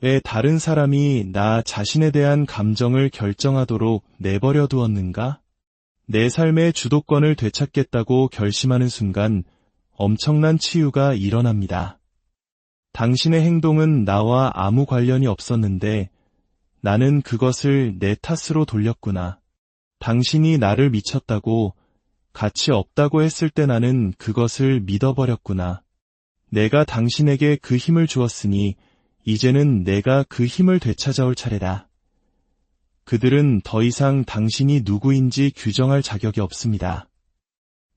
왜 다른 사람이 나 자신에 대한 감정을 결정하도록 내버려 두었는가? 내 삶의 주도권을 되찾겠다고 결심하는 순간 엄청난 치유가 일어납니다. 당신의 행동은 나와 아무 관련이 없었는데 나는 그것을 내 탓으로 돌렸구나. 당신이 나를 미쳤다고, 가치 없다고 했을 때 나는 그것을 믿어버렸구나. 내가 당신에게 그 힘을 주었으니 이제는 내가 그 힘을 되찾아올 차례다. 그들은 더 이상 당신이 누구인지 규정할 자격이 없습니다.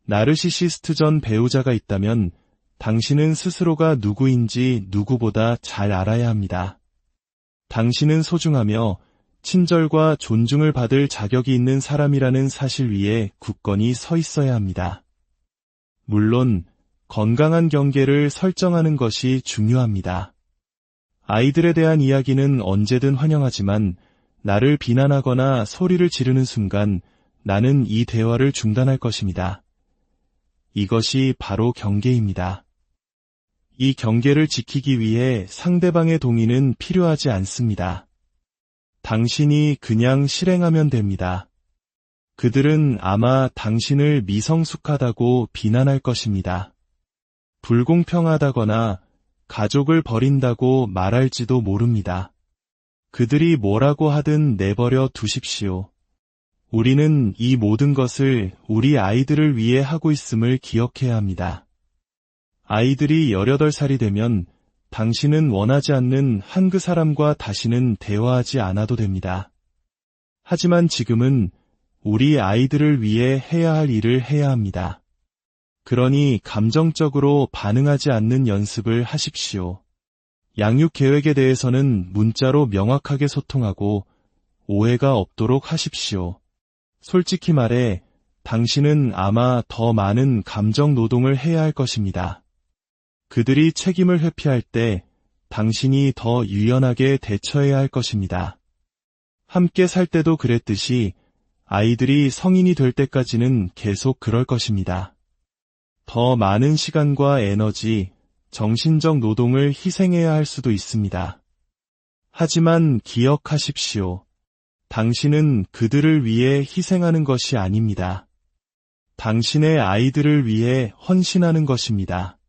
나르시시스트 전 배우자가 있다면 당신은 스스로가 누구인지 누구보다 잘 알아야 합니다. 당신은 소중하며 친절과 존중을 받을 자격이 있는 사람이라는 사실 위에 굳건히 서 있어야 합니다. 물론 건강한 경계를 설정하는 것이 중요합니다. 아이들에 대한 이야기는 언제든 환영하지만 나를 비난하거나 소리를 지르는 순간 나는 이 대화를 중단할 것입니다. 이것이 바로 경계입니다. 이 경계를 지키기 위해 상대방의 동의는 필요하지 않습니다. 당신이 그냥 실행하면 됩니다. 그들은 아마 당신을 미성숙하다고 비난할 것입니다. 불공평하다거나 가족을 버린다고 말할지도 모릅니다. 그들이 뭐라고 하든 내버려 두십시오. 우리는 이 모든 것을 우리 아이들을 위해 하고 있음을 기억해야 합니다. 아이들이 18살이 되면 당신은 원하지 않는 한 그 사람과 다시는 대화하지 않아도 됩니다. 하지만 지금은 우리 아이들을 위해 해야 할 일을 해야 합니다. 그러니 감정적으로 반응하지 않는 연습을 하십시오. 양육 계획에 대해서는 문자로 명확하게 소통하고 오해가 없도록 하십시오. 솔직히 말해 당신은 아마 더 많은 감정 노동을 해야 할 것입니다. 그들이 책임을 회피할 때 당신이 더 유연하게 대처해야 할 것입니다. 함께 살 때도 그랬듯이 아이들이 성인이 될 때까지는 계속 그럴 것입니다. 더 많은 시간과 에너지, 정신적 노동을 희생해야 할 수도 있습니다. 하지만 기억하십시오. 당신은 그들을 위해 희생하는 것이 아닙니다. 당신의 아이들을 위해 헌신하는 것입니다.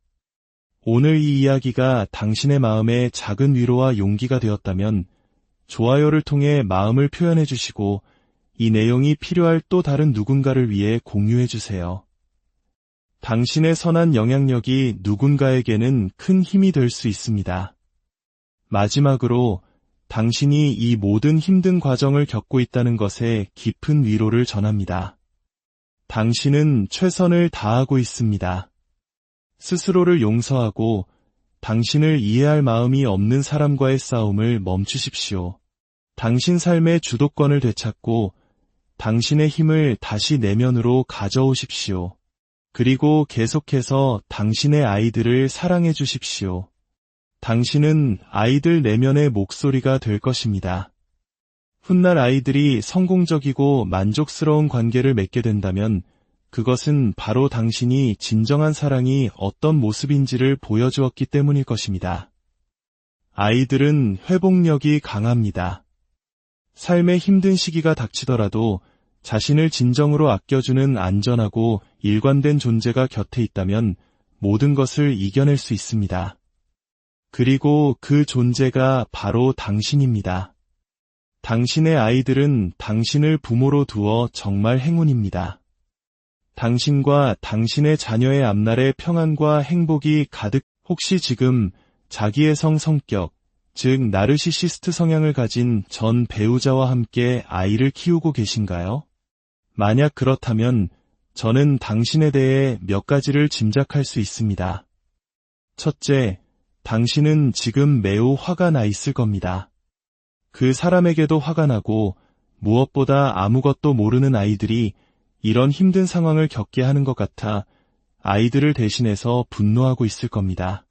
오늘 이 이야기가 당신의 마음에 작은 위로와 용기가 되었다면 좋아요를 통해 마음을 표현해 주시고 이 내용이 필요할 또 다른 누군가를 위해 공유해 주세요. 당신의 선한 영향력이 누군가에게는 큰 힘이 될 수 있습니다. 마지막으로 당신이 이 모든 힘든 과정을 겪고 있다는 것에 깊은 위로를 전합니다. 당신은 최선을 다하고 있습니다. 스스로를 용서하고 당신을 이해할 마음이 없는 사람과의 싸움을 멈추십시오. 당신 삶의 주도권을 되찾고 당신의 힘을 다시 내면으로 가져오십시오. 그리고 계속해서 당신의 아이들을 사랑해 주십시오. 당신은 아이들 내면의 목소리가 될 것입니다. 훗날 아이들이 성공적이고 만족스러운 관계를 맺게 된다면 그것은 바로 당신이 진정한 사랑이 어떤 모습인지를 보여주었기 때문일 것입니다. 아이들은 회복력이 강합니다. 삶의 힘든 시기가 닥치더라도 자신을 진정으로 아껴주는 안전하고 일관된 존재가 곁에 있다면 모든 것을 이겨낼 수 있습니다. 그리고 그 존재가 바로 당신입니다. 당신의 아이들은 당신을 부모로 두어 정말 행운입니다. 당신과 당신의 자녀의 앞날에 평안과 행복이 가득. 혹시 지금 자기애성 성격, 즉 나르시시스트 성향을 가진 전 배우자와 함께 아이를 키우고 계신가요? 만약 그렇다면 저는 당신에 대해 몇 가지를 짐작할 수 있습니다. 첫째, 당신은 지금 매우 화가 나 있을 겁니다. 그 사람에게도 화가 나고 무엇보다 아무것도 모르는 아이들이 이런 힘든 상황을 겪게 하는 것 같아 아이들을 대신해서 분노하고 있을 겁니다.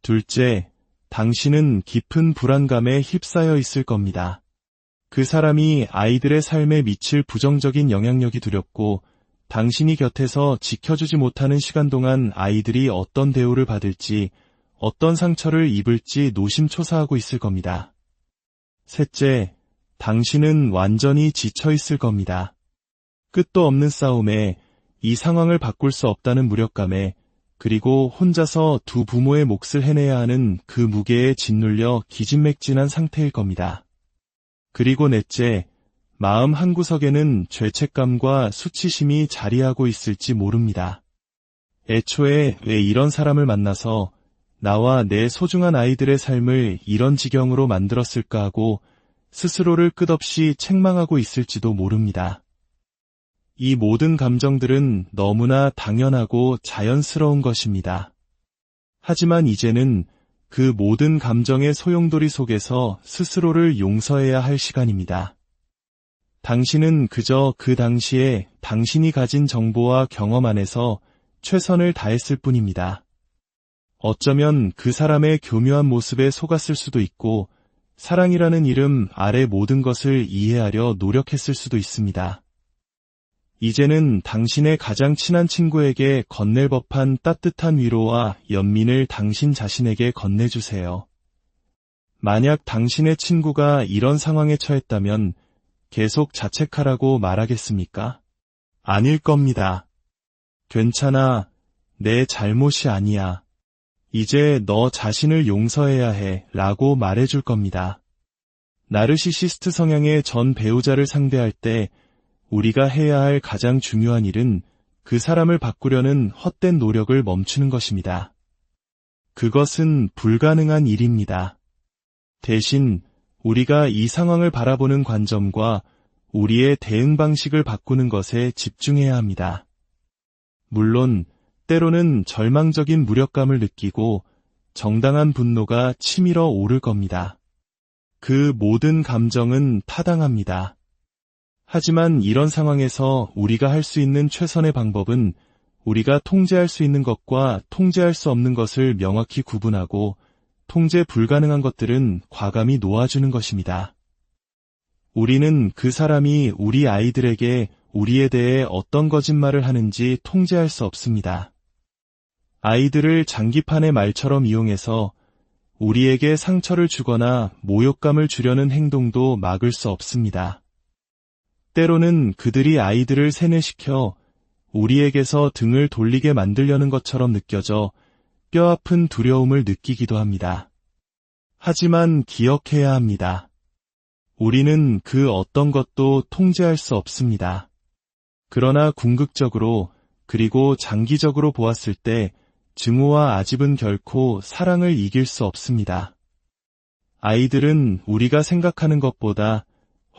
둘째, 당신은 깊은 불안감에 휩싸여 있을 겁니다. 그 사람이 아이들의 삶에 미칠 부정적인 영향력이 두렵고 당신이 곁에서 지켜주지 못하는 시간 동안 아이들이 어떤 대우를 받을지, 어떤 상처를 입을지 노심초사하고 있을 겁니다. 셋째, 당신은 완전히 지쳐 있을 겁니다. 끝도 없는 싸움에, 이 상황을 바꿀 수 없다는 무력감에, 그리고 혼자서 두 부모의 몫을 해내야 하는 그 무게에 짓눌려 기진맥진한 상태일 겁니다. 그리고 넷째, 마음 한구석에는 죄책감과 수치심이 자리하고 있을지 모릅니다. 애초에 왜 이런 사람을 만나서 나와 내 소중한 아이들의 삶을 이런 지경으로 만들었을까 하고 스스로를 끝없이 책망하고 있을지도 모릅니다. 이 모든 감정들은 너무나 당연하고 자연스러운 것입니다. 하지만 이제는 그 모든 감정의 소용돌이 속에서 스스로를 용서해야 할 시간입니다. 당신은 그저 그 당시에 당신이 가진 정보와 경험 안에서 최선을 다했을 뿐입니다. 어쩌면 그 사람의 교묘한 모습에 속았을 수도 있고 사랑이라는 이름 아래 모든 것을 이해하려 노력했을 수도 있습니다. 이제는 당신의 가장 친한 친구에게 건넬 법한 따뜻한 위로와 연민을 당신 자신에게 건네주세요. 만약 당신의 친구가 이런 상황에 처했다면 계속 자책하라고 말하겠습니까? 아닐 겁니다. 괜찮아. 내 잘못이 아니야. 이제 너 자신을 용서해야 해 라고 말해줄 겁니다. 나르시시스트 성향의 전 배우자를 상대할 때 우리가 해야 할 가장 중요한 일은 그 사람을 바꾸려는 헛된 노력을 멈추는 것입니다. 그것은 불가능한 일입니다. 대신 우리가 이 상황을 바라보는 관점과 우리의 대응 방식을 바꾸는 것에 집중해야 합니다. 물론 때로는 절망적인 무력감을 느끼고 정당한 분노가 치밀어 오를 겁니다. 그 모든 감정은 타당합니다. 하지만 이런 상황에서 우리가 할 수 있는 최선의 방법은 우리가 통제할 수 있는 것과 통제할 수 없는 것을 명확히 구분하고 통제 불가능한 것들은 과감히 놓아주는 것입니다. 우리는 그 사람이 우리 아이들에게 우리에 대해 어떤 거짓말을 하는지 통제할 수 없습니다. 아이들을 장기판의 말처럼 이용해서 우리에게 상처를 주거나 모욕감을 주려는 행동도 막을 수 없습니다. 때로는 그들이 아이들을 세뇌시켜 우리에게서 등을 돌리게 만들려는 것처럼 느껴져 뼈아픈 두려움을 느끼기도 합니다. 하지만 기억해야 합니다. 우리는 그 어떤 것도 통제할 수 없습니다. 그러나 궁극적으로 그리고 장기적으로 보았을 때 증오와 아집은 결코 사랑을 이길 수 없습니다. 아이들은 우리가 생각하는 것보다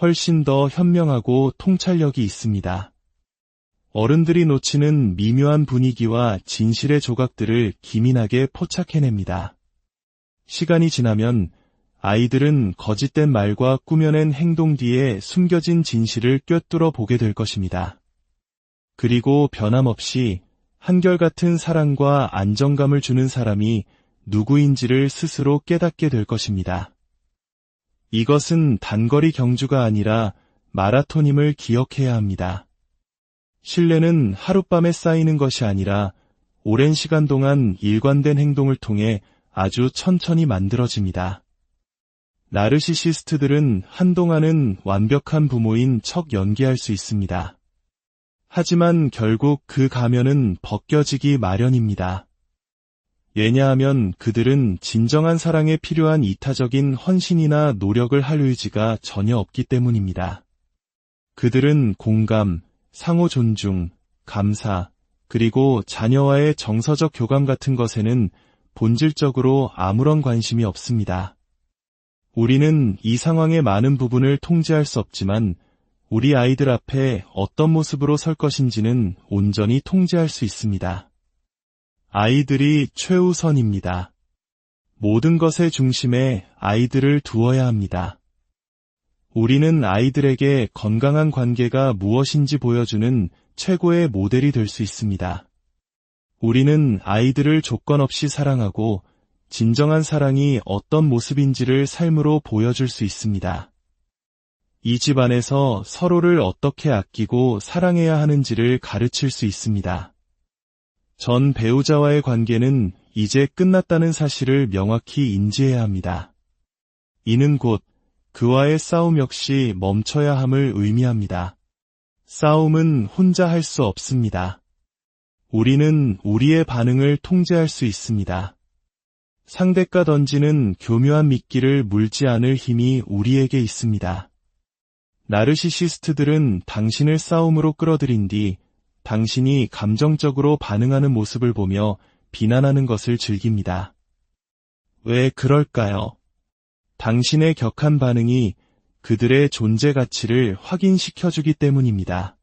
훨씬 더 현명하고 통찰력이 있습니다. 어른들이 놓치는 미묘한 분위기와 진실의 조각들을 기민하게 포착해냅니다. 시간이 지나면 아이들은 거짓된 말과 꾸며낸 행동 뒤에 숨겨진 진실을 꿰뚫어 보게 될 것입니다. 그리고 변함없이 한결같은 사랑과 안정감을 주는 사람이 누구인지를 스스로 깨닫게 될 것입니다. 이것은 단거리 경주가 아니라 마라톤임을 기억해야 합니다. 신뢰는 하룻밤에 쌓이는 것이 아니라 오랜 시간 동안 일관된 행동을 통해 아주 천천히 만들어집니다. 나르시시스트들은 한동안은 완벽한 부모인 척 연기할 수 있습니다. 하지만 결국 그 가면은 벗겨지기 마련입니다. 왜냐하면 그들은 진정한 사랑에 필요한 이타적인 헌신이나 노력을 할 의지가 전혀 없기 때문입니다. 그들은 공감, 상호 존중, 감사, 그리고 자녀와의 정서적 교감 같은 것에는 본질적으로 아무런 관심이 없습니다. 우리는 이 상황의 많은 부분을 통제할 수 없지만 우리 아이들 앞에 어떤 모습으로 설 것인지는 온전히 통제할 수 있습니다. 아이들이 최우선입니다. 모든 것의 중심에 아이들을 두어야 합니다. 우리는 아이들에게 건강한 관계가 무엇인지 보여주는 최고의 모델이 될 수 있습니다. 우리는 아이들을 조건 없이 사랑하고 진정한 사랑이 어떤 모습인지를 삶으로 보여줄 수 있습니다. 이 집안에서 서로를 어떻게 아끼고 사랑해야 하는지를 가르칠 수 있습니다. 전 배우자와의 관계는 이제 끝났다는 사실을 명확히 인지해야 합니다. 이는 곧 그와의 싸움 역시 멈춰야 함을 의미합니다. 싸움은 혼자 할 수 없습니다. 우리는 우리의 반응을 통제할 수 있습니다. 상대가 던지는 교묘한 미끼를 물지 않을 힘이 우리에게 있습니다. 나르시시스트들은 당신을 싸움으로 끌어들인 뒤 당신이 감정적으로 반응하는 모습을 보며 비난하는 것을 즐깁니다. 왜 그럴까요? 당신의 격한 반응이 그들의 존재 가치를 확인시켜주기 때문입니다.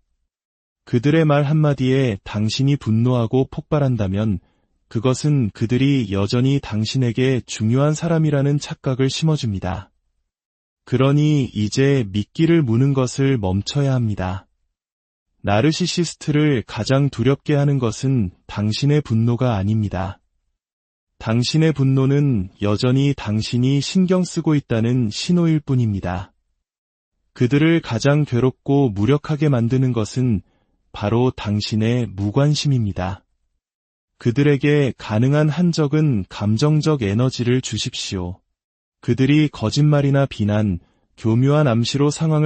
그들의 말 한마디에 당신이 분노하고 폭발한다면 그것은 그들이 여전히 당신에게 중요한 사람이라는 착각을 심어줍니다. 그러니 이제 미끼를 무는 것을 멈춰야 합니다. 나르시시스트를 가장 두렵게 하는 것은 당신의 분노가 아닙니다. 당신의 분노는 여전히 당신이 신경 쓰고 있다는 신호일 뿐입니다. 그들을 가장 괴롭고 무력하게 만드는 것은 바로 당신의 무관심입니다. 그들에게 가능한 한 적은 감정적 에너지를 주십시오. 그들이 거짓말이나 비난, 교묘한 암시로 상황을